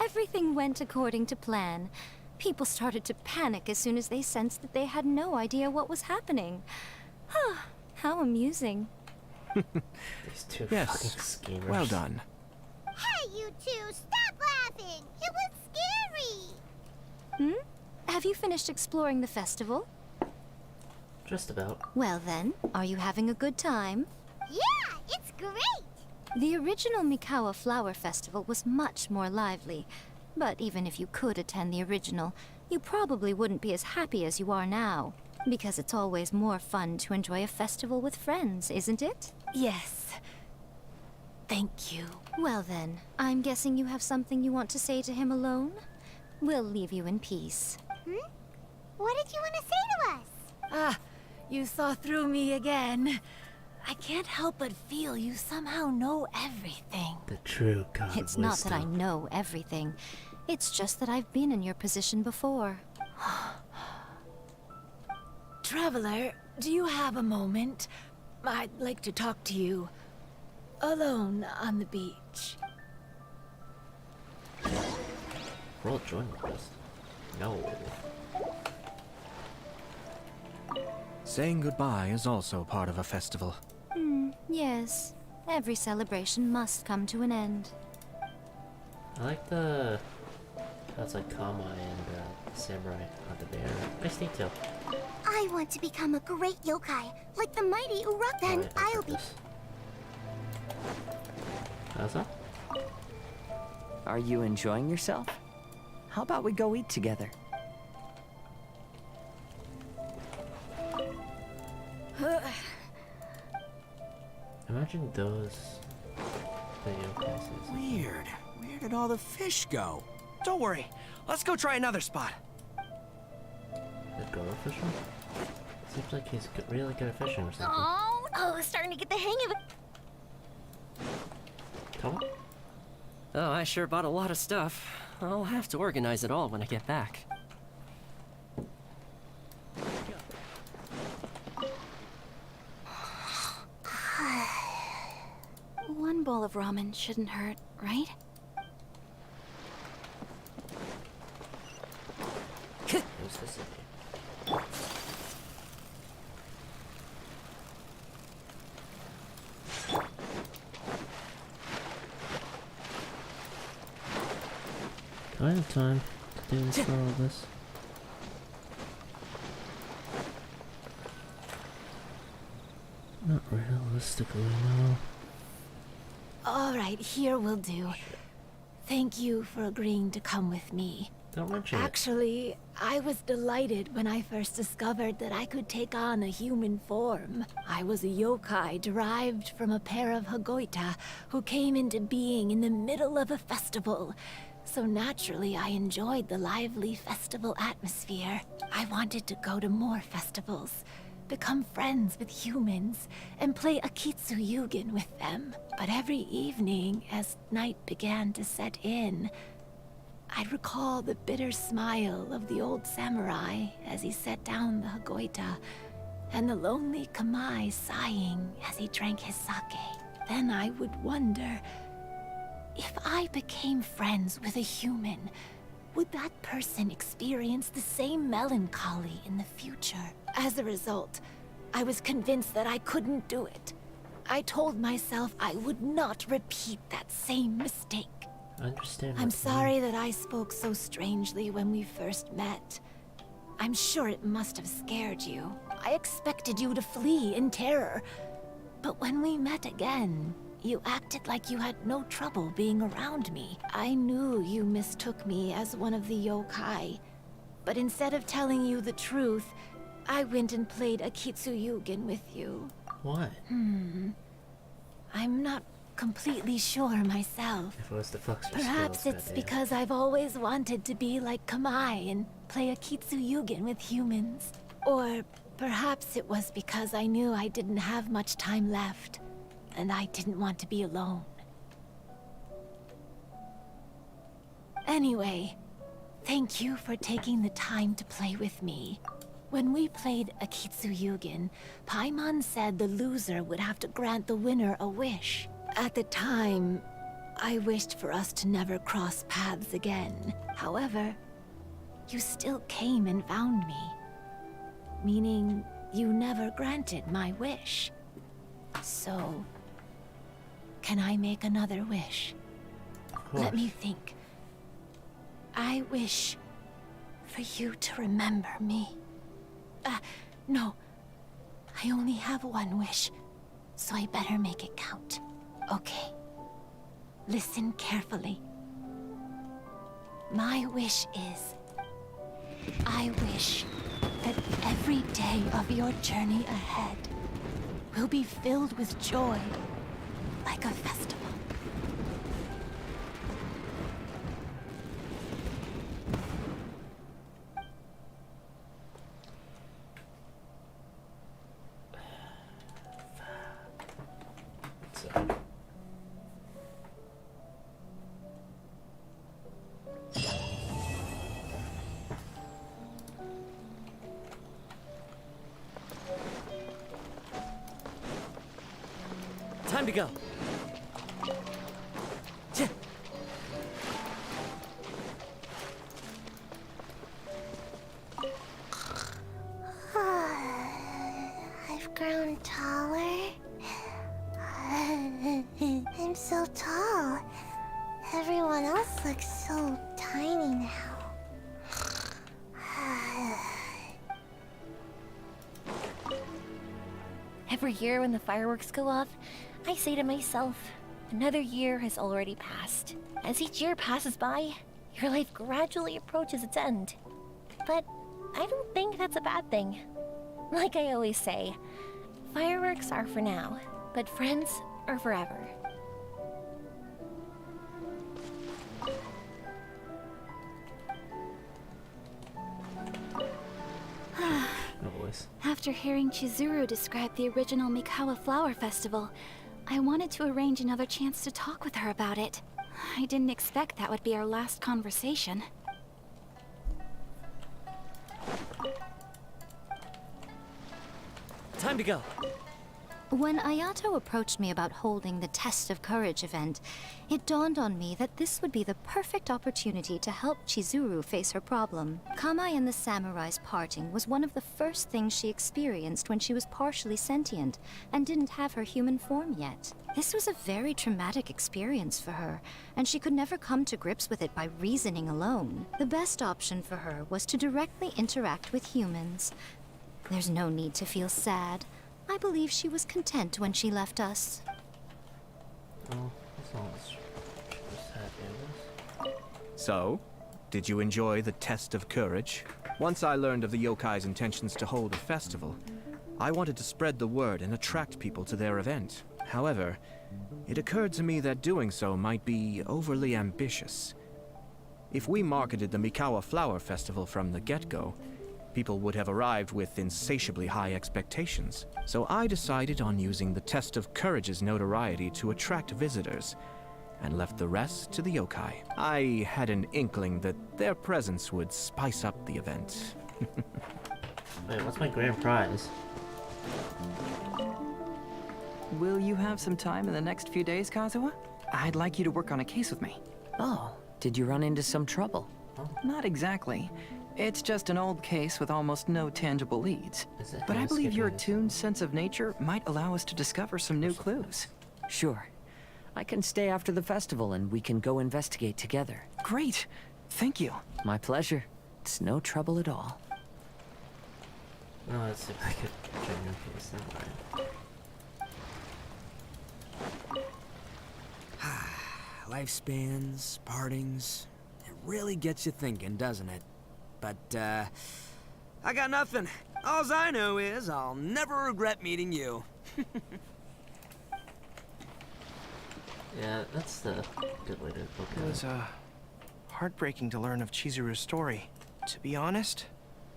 Everything went according to plan. People started to panic as soon as they sensed that they had no idea what was happening. How amusing. These two fucking Yes, schemers. well done. Hey, you two, stop laughing! It was scary! Have you finished exploring the festival? Just about. Well then, are you having a good time? Yeah, it's great! The original Mikawa Flower Festival was much more lively. But even if you could attend the original, you probably wouldn't be as happy as you are now. Because it's always more fun to enjoy a festival with friends, isn't it? Yes. Thank you. Well then, I'm guessing you have something you want to say to him alone? We'll leave you in peace. What did you want to say to us? Ah, you saw through me again. I can't help but feel you somehow know everything. The true god It's of not that I wisdom. know everything. It's just that I've been in your position before. Traveler, do you have a moment? I'd like to talk to you. Alone on the beach. World join request. No. Saying goodbye is also part of a festival. Yes. Every celebration must come to an end. I like the... That's like Kama and Samurai on the bear. Nice detail. I want to become a great yokai, like the mighty Uruk. Then I'll be... How's that? Are you enjoying yourself? How about we go eat together? Imagine those... The yokai. Weird. Where did all the fish go? Don't worry. Let's go try another spot. The go fishing? Seems like he's really good at fishing or something. Oh, starting to get the hang of it. Tom? Oh, I sure bought a lot of stuff. I'll have to organize it all when I get back. One bowl of ramen shouldn't hurt, right? Who's this? Do I have time to do this for all this? Not realistically, no. All right, here will do. Thank you for agreeing to come with me. Don't mention it. Actually, I was delighted when I first discovered that I could take on a human form. I was a yokai derived from a pair of Hagoita who came into being in the middle of a festival. So naturally, I enjoyed the lively festival atmosphere. I wanted to go to more festivals, become friends with humans, and play Akitsu Yugen with them. But every evening, as night began to set in, I'd recall the bitter smile of the old samurai as he set down the Hagoita, and the lonely Kamai sighing as he drank his sake. Then I would wonder, if I became friends with a human, would that person experience the same melancholy in the future? As a result, I was convinced that I couldn't do it. I told myself I would not repeat that same mistake. I understand. I'm sorry that I spoke so strangely when we first met. I'm sure it must have scared you. I expected you to flee in terror. But when we met again, you acted like you had no trouble being around me. I knew you mistook me as one of the yokai. But instead of telling you the truth, I went and played a Kitsuyugen with you. What? I'm not completely sure myself. If it was the Fox Perhaps skills, it's goddamn. because I've always wanted to be like Kamai and play a Kitsuyugen with humans. Or perhaps it was because I knew I didn't have much time left, and I didn't want to be alone. Anyway, thank you for taking the time to play with me. When we played a Kitsuyugen, Paimon said the loser would have to grant the winner a wish. At the time, I wished for us to never cross paths again. However, you still came and found me. Meaning, you never granted my wish. So, can I make another wish? Let me think. I wish for you to remember me. No. I only have one wish, so I better make it count. Okay. Listen carefully. My wish is, I wish that every day of your journey ahead will be filled with joy, like a festival. Time to go. I've grown taller. I'm so tall. Everyone else looks so tiny now. Every year when the fireworks go off, I say to myself, another year has already passed. As each year passes by, your life gradually approaches its end. But I don't think that's a bad thing. Like I always say, fireworks are for now, but friends are forever. No voice. After hearing Chizuru describe the original Mikawa Flower Festival, I wanted to arrange another chance to talk with her about it. I didn't expect that would be our last conversation. Time to go. When Ayato approached me about holding the Test of Courage event, it dawned on me that this would be the perfect opportunity to help Chizuru face her problem. Kamai and the samurai's parting was one of the first things she experienced when she was partially sentient and didn't have her human form yet. This was a very traumatic experience for her, and she could never come to grips with it by reasoning alone. The best option for her was to directly interact with humans. There's no need to feel sad. I believe she was content when she left us. Well, as long as she was happy, I guess. So, did you enjoy the Test of Courage? Once I learned of the yokai's intentions to hold a festival, I wanted to spread the word and attract people to their event. However, it occurred to me that doing so might be overly ambitious. If we marketed the Mikawa Flower Festival from the get-go, people would have arrived with insatiably high expectations. So I decided on using the Test of Courage's notoriety to attract visitors, and left the rest to the yokai. I had an inkling that their presence would spice up the event. Wait, what's my grand prize? Will you have some time in the next few days, Kazuha? I'd like you to work on a case with me. Oh, did you run into some trouble? Not exactly. It's just an old case with almost no tangible leads. But I believe your attuned sense of nature might allow us to discover some new clues. Sure. I can stay after the festival and we can go investigate together. Great. Thank you. My pleasure. It's no trouble at all. No, let's see if I could check your case. Never mind. Lifespans, partings. It really gets you thinking, doesn't it? But, I got nothing. Alls I know is I'll never regret meeting you. Yeah, that's the good way to look at it. It was, heartbreaking to learn of Chizuru's story. To be honest,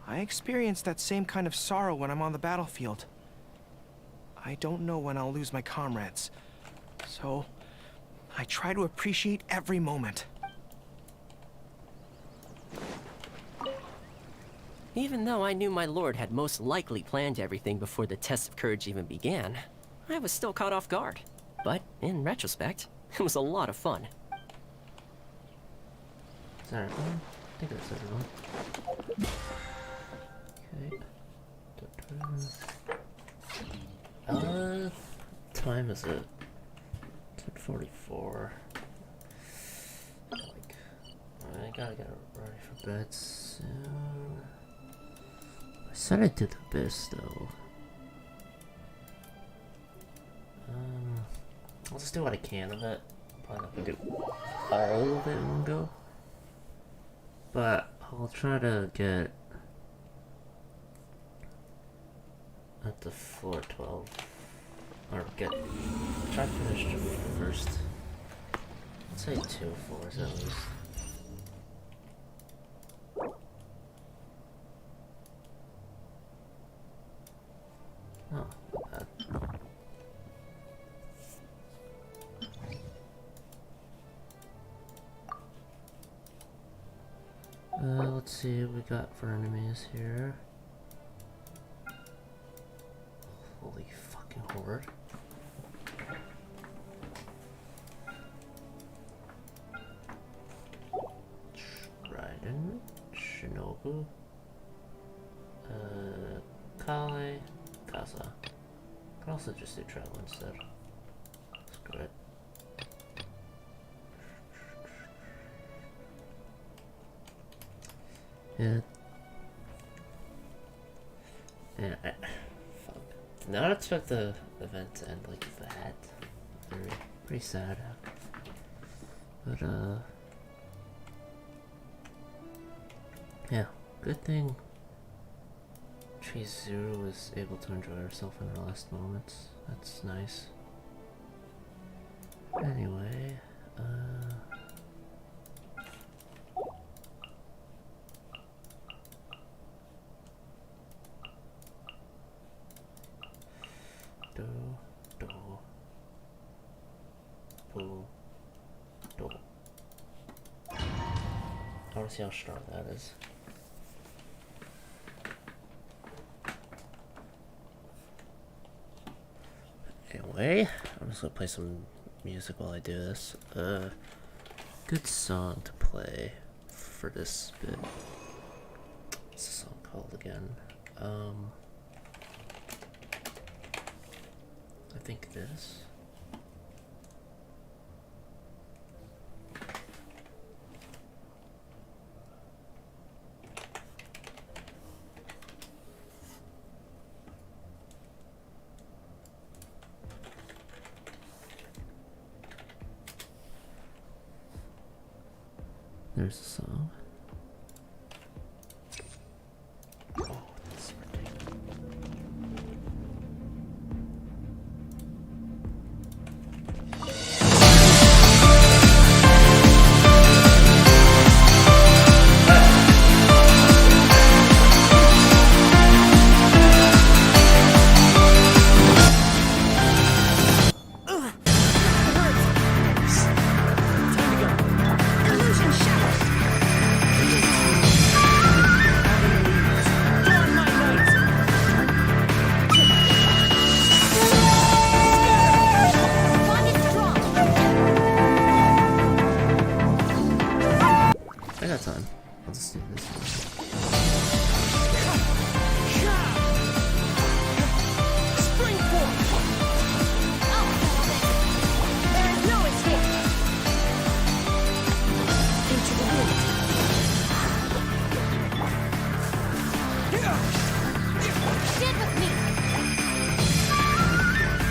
I experience that same kind of sorrow when I'm on the battlefield. I don't know when I'll lose my comrades, so I try to appreciate every moment. Even though I knew my lord had most likely planned everything before the test of courage even began, I was still caught off guard. But in retrospect, it was a lot of fun. Is that everyone? I think that's everyone. Okay. Time is it? 10:44. Like, I gotta get ready for bed soon. I said I did the best though. I'll just do what I can of it. Probably not gonna do all of it in one go. But I'll try to get at the floor 12. Or try to finish the first. Let's say 2 floors at least. Oh, not bad. Let's see what we got for enemies here. Holy fucking horde. Raiden, Shinobu, Kale, Kaza. Could also just do travel instead. Screw it. Yeah. Yeah, fuck. Not expect the event to end like that. Pretty sad. But, yeah, good thing Chizuru was able to enjoy herself in her last moments. That's nice. Anyway, I want to see how strong that is. Anyway, I'm just gonna play some music while I do this. Good song to play for this bit. What's the song called again? I think this. There's a song. Oh, that's ridiculous. I got time. I'll just do this. Springboard! There is no escape! Into the wind. Stand with me!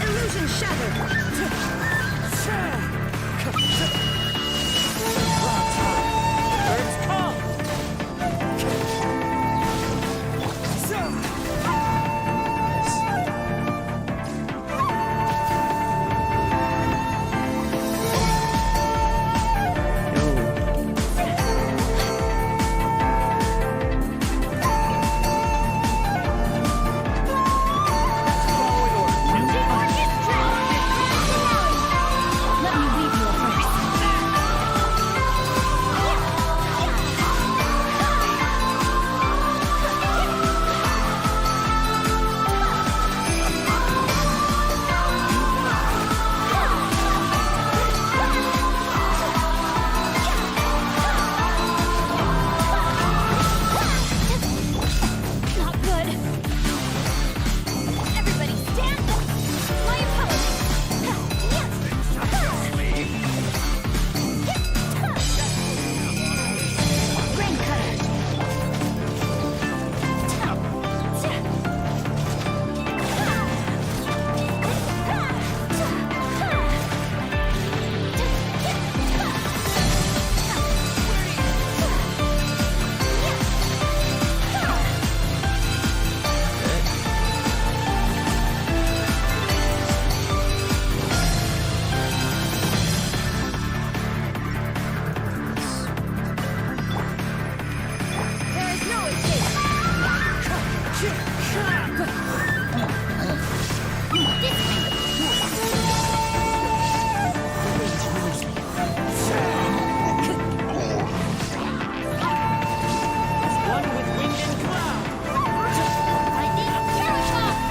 Illusion shattered! Birds come! Let me leave you a verse. Not good. Everybody stand up. My apologies. Rain cutter. There is no escape. One with wind and cloud.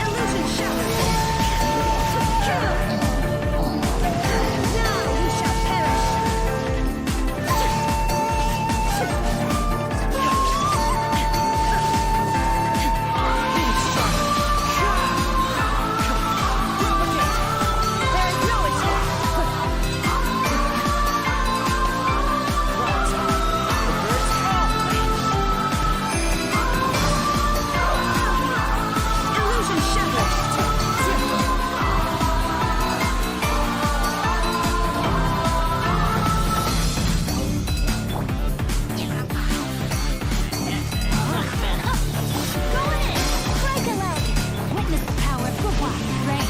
Illusion shattered. Now you shall perish. There is no escape. Illusion shattered. Go in! Break aloud! Witness the power of the wild rain.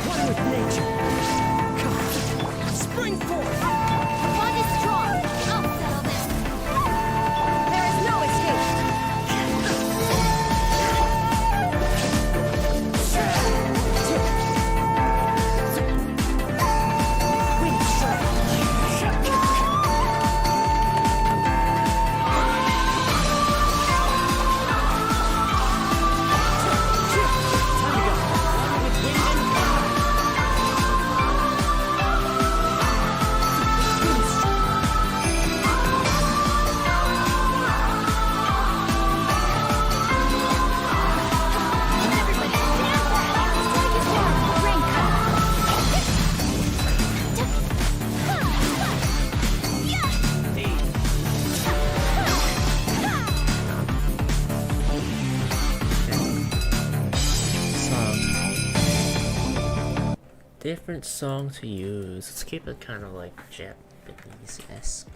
One with nature. Spring forth! The bond is strong. I'll settle this. There is no escape. Wind Different song to use. Let's keep it kind of like Japanese-esque.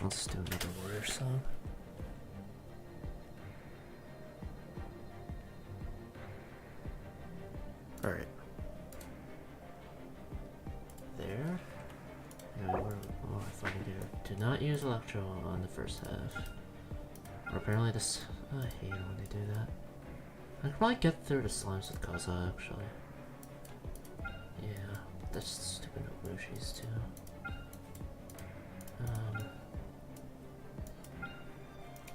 I'll just do another warrior song. Alright. There. And what if I can do? Do not use Electro on the first half. Or apparently this... I hate when they do that. I could probably get through the slimes with Kaza, actually. Yeah, that's stupid Obushis too.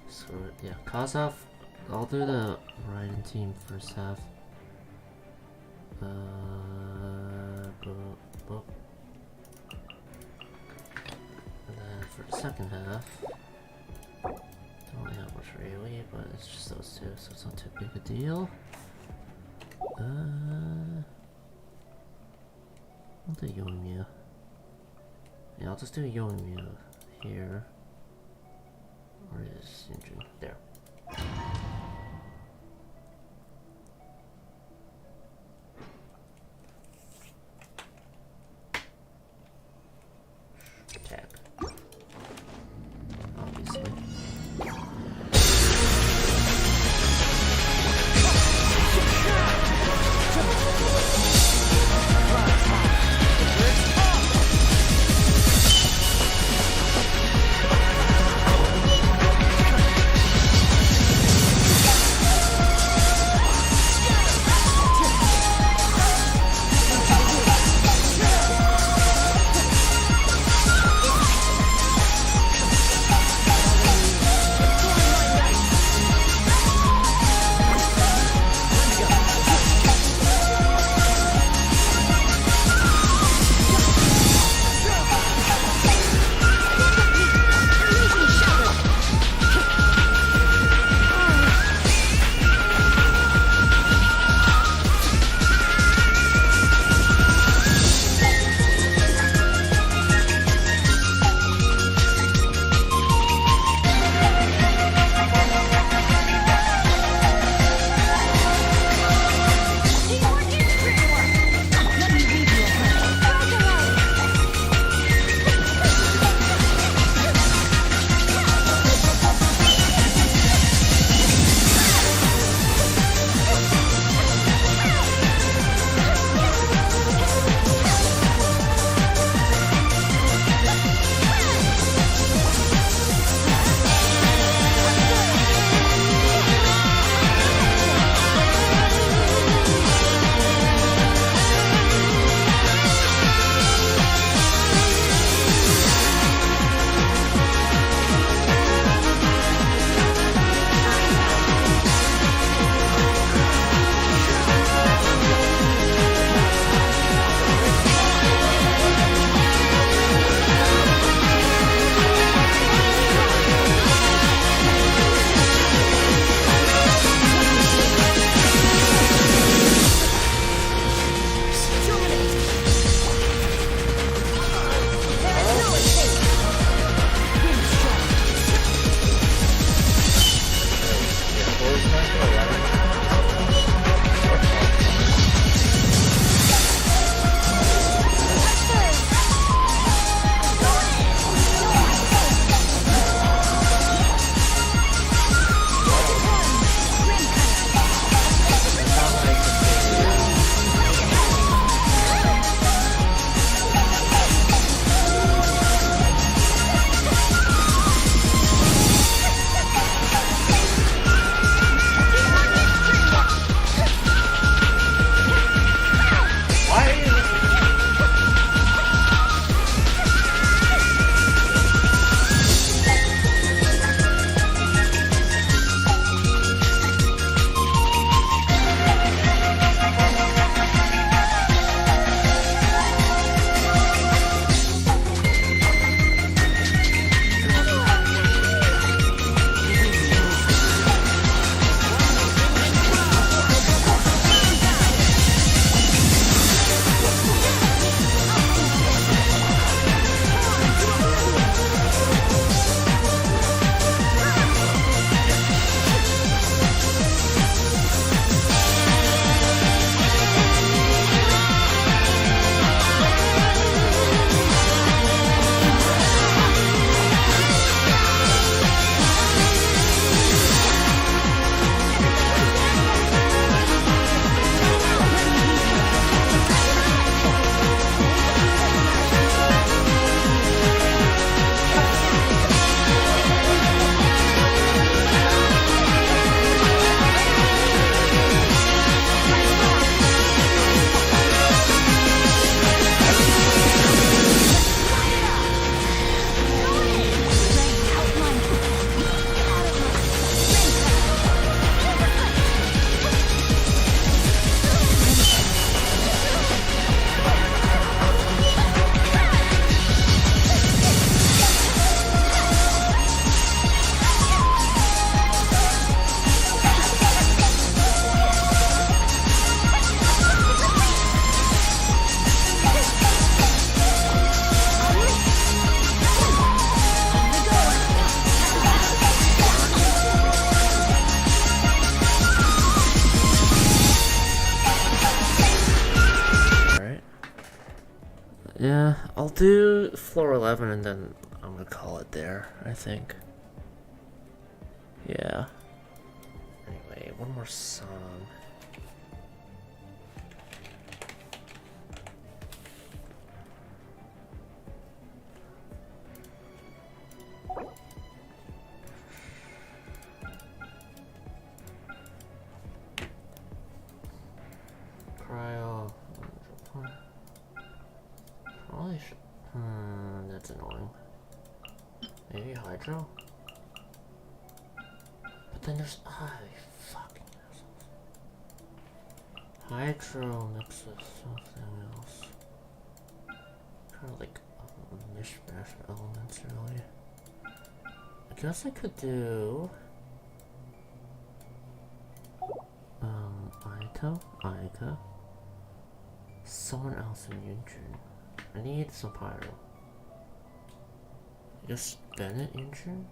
Screw it. Yeah, Kaza. I'll do the Raiden team first half. Boop. And then for the second half, don't really have much really, but it's just those two, so it's not too big a deal. I'll do Yoimiya. Yeah, I'll just do Yoimiya here. Where is Yunjin? There. Attack. Obviously. Yeah, I'll do floor 11 and then I'm gonna call it there, I think. Yeah. Anyway, one more song. Cryo. Probably should. That's annoying. Maybe Hydro? But then there's. Fucking assholes. Hydro mixes something else. Kind of like a mishmash of elements, really. I guess I could do. Aika. Someone else in Yunjin. I need some pyro. I guess Bennett Yunjin?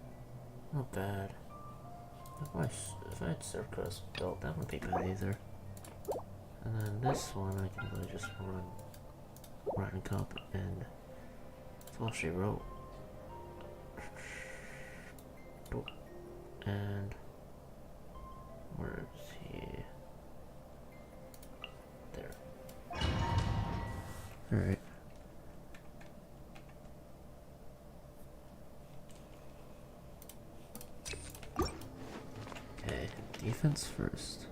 Not bad. If I had Circus built, that wouldn't be bad either. And then this one I can really just run Cup, and that's all she wrote. And where is he? There. Alright. Okay, defense first.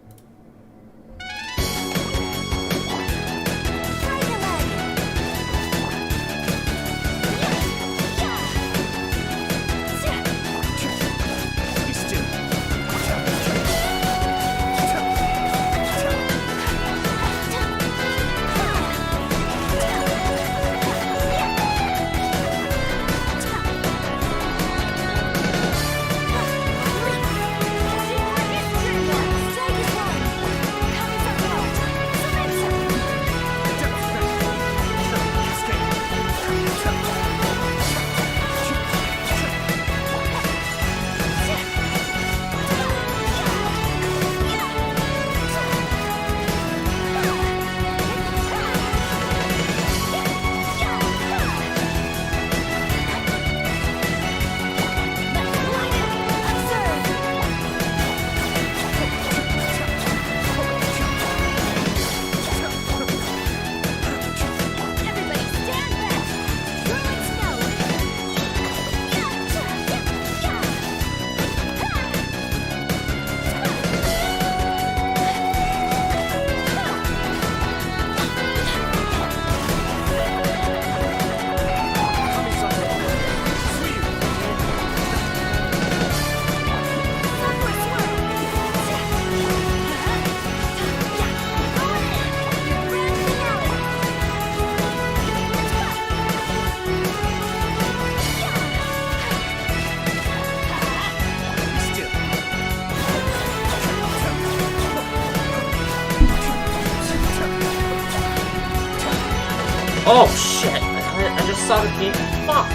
Oh shit! I just saw the game. Fuck!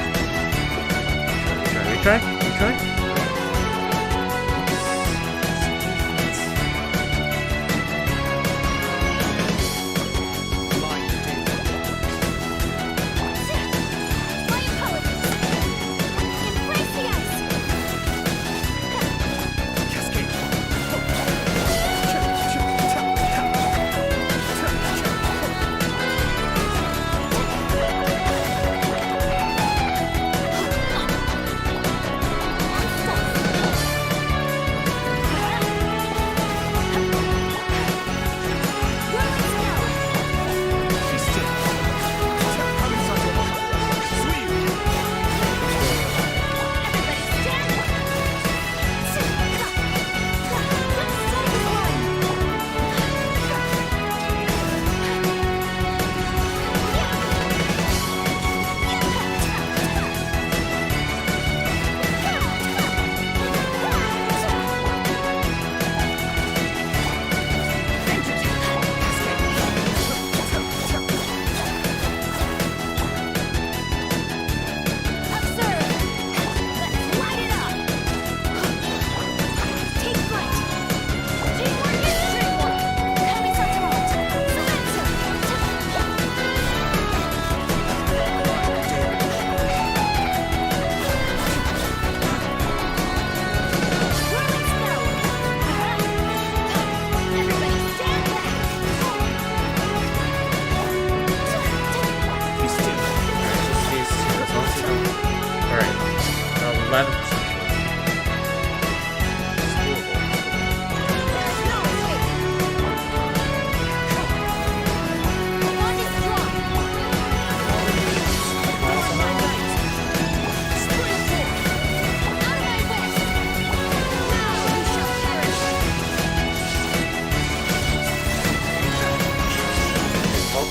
Retry?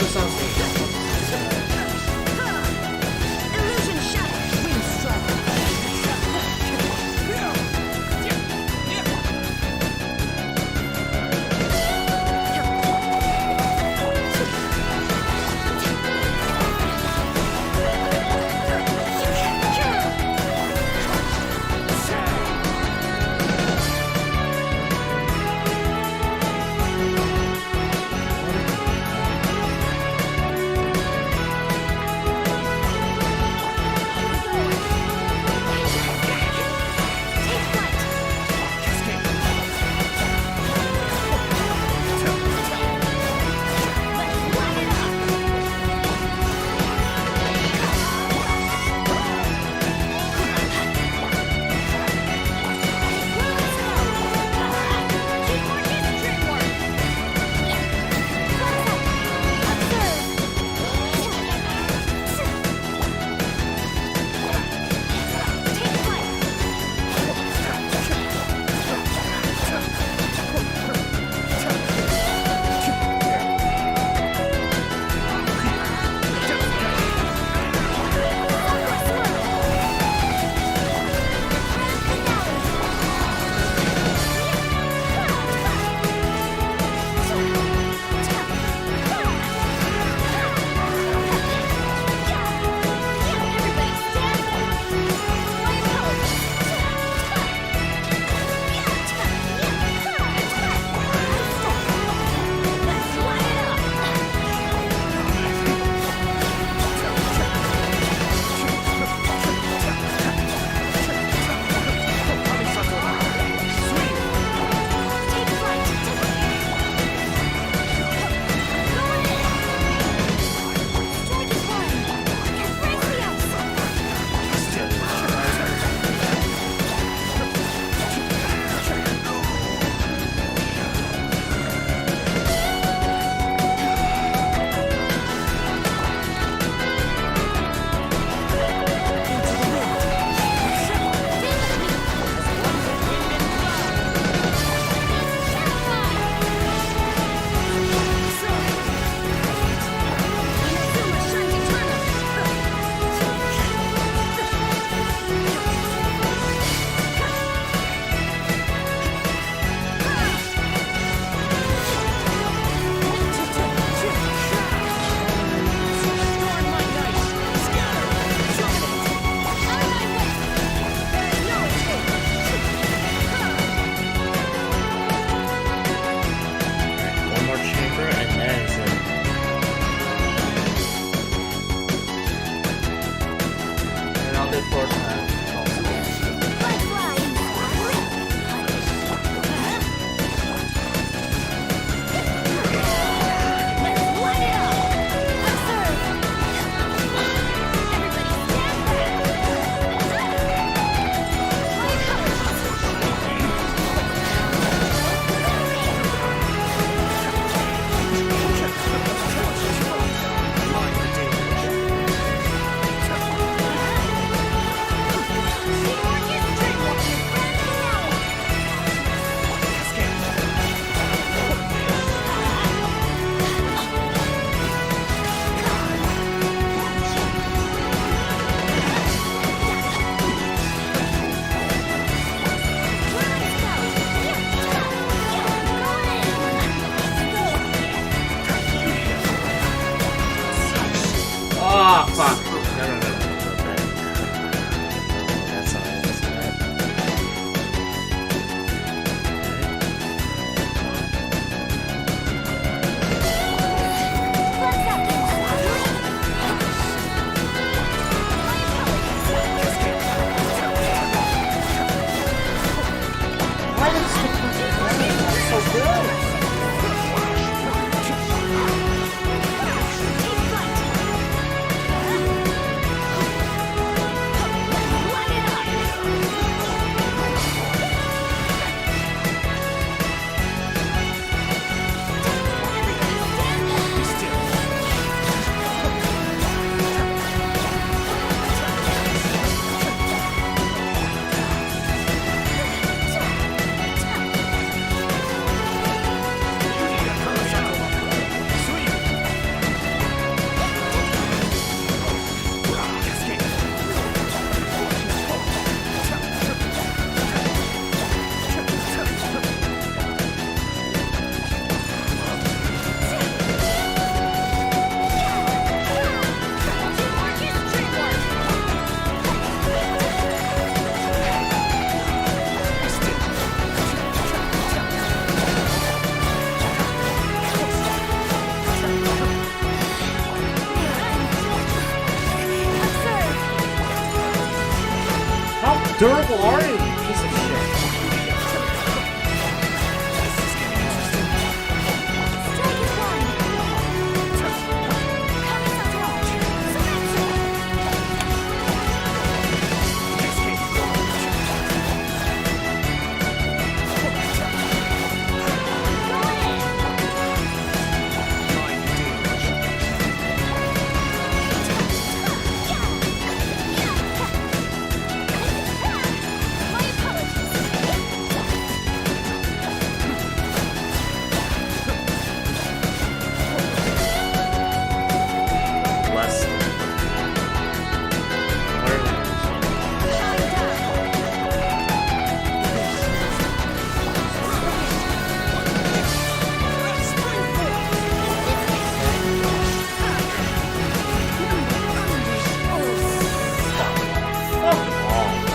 the song's Illusion shatter. Wind strike. Oh, fuck. No, no, no, no, no, no. That's not it, that's not it. Why did it so good? durable are you, you piece of shit?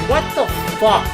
What the fuck?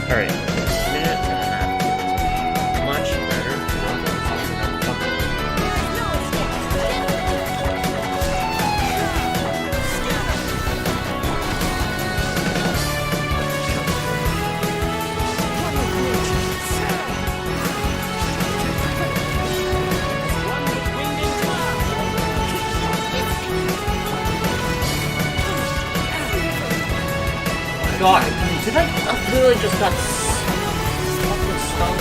Alright, minute and a half. Much better. God, did I literally just got fucking stung?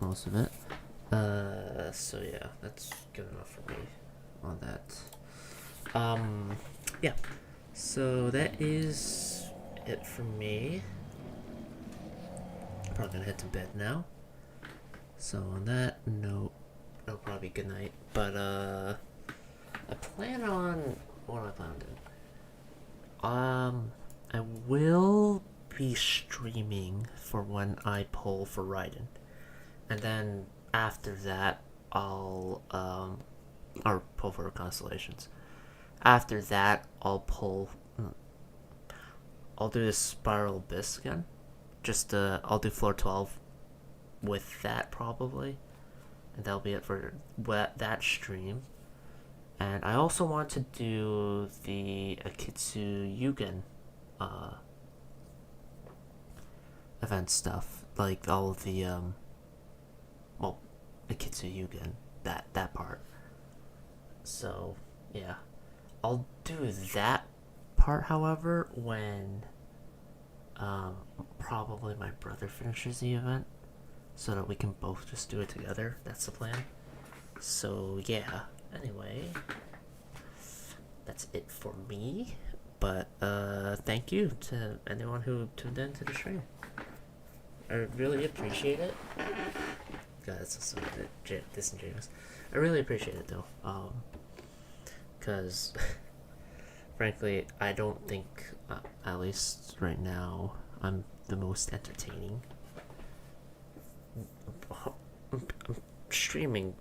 Most of it. So yeah, that's good enough for me on that. Yeah. So that is it for me. Probably gonna head to bed now. So on that note, it'll probably be good night. But I plan on what do I plan on doing? I will be streaming for when I pull for Raiden. And then after that, I'll or pull for constellations. After that, I'll do this Spiral Abyss again. Just I'll do floor 12 with that probably, and that'll be it for that stream. And I also want to do the Akitsu Yugen event stuff, like all of the Akitsu Yugen, that part. So yeah. I'll do that part, however, when probably my brother finishes the event, so that we can both just do it together. That's the plan. So yeah, anyway, that's it for me. But thank you to anyone who tuned in to the stream. I really appreciate it. God, that's so disingenuous. I really appreciate it though. Because frankly, I don't think, at least right now, I'm the most entertaining. I'm streaming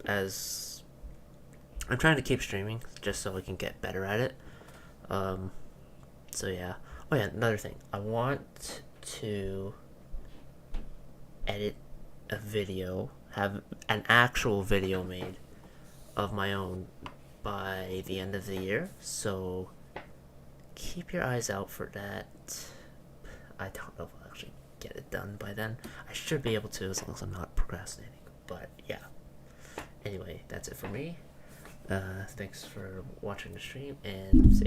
as... I'm trying to keep streaming just so I can get better at it. So yeah. Oh yeah, another thing. I want to edit a video, have an actual video made of my own by the end of the year, so keep your eyes out for that. I don't know if I'll actually get it done by then. I should be able to, as long as I'm not procrastinating, but yeah. Anyway, that's it for me. Thanks for watching the stream, and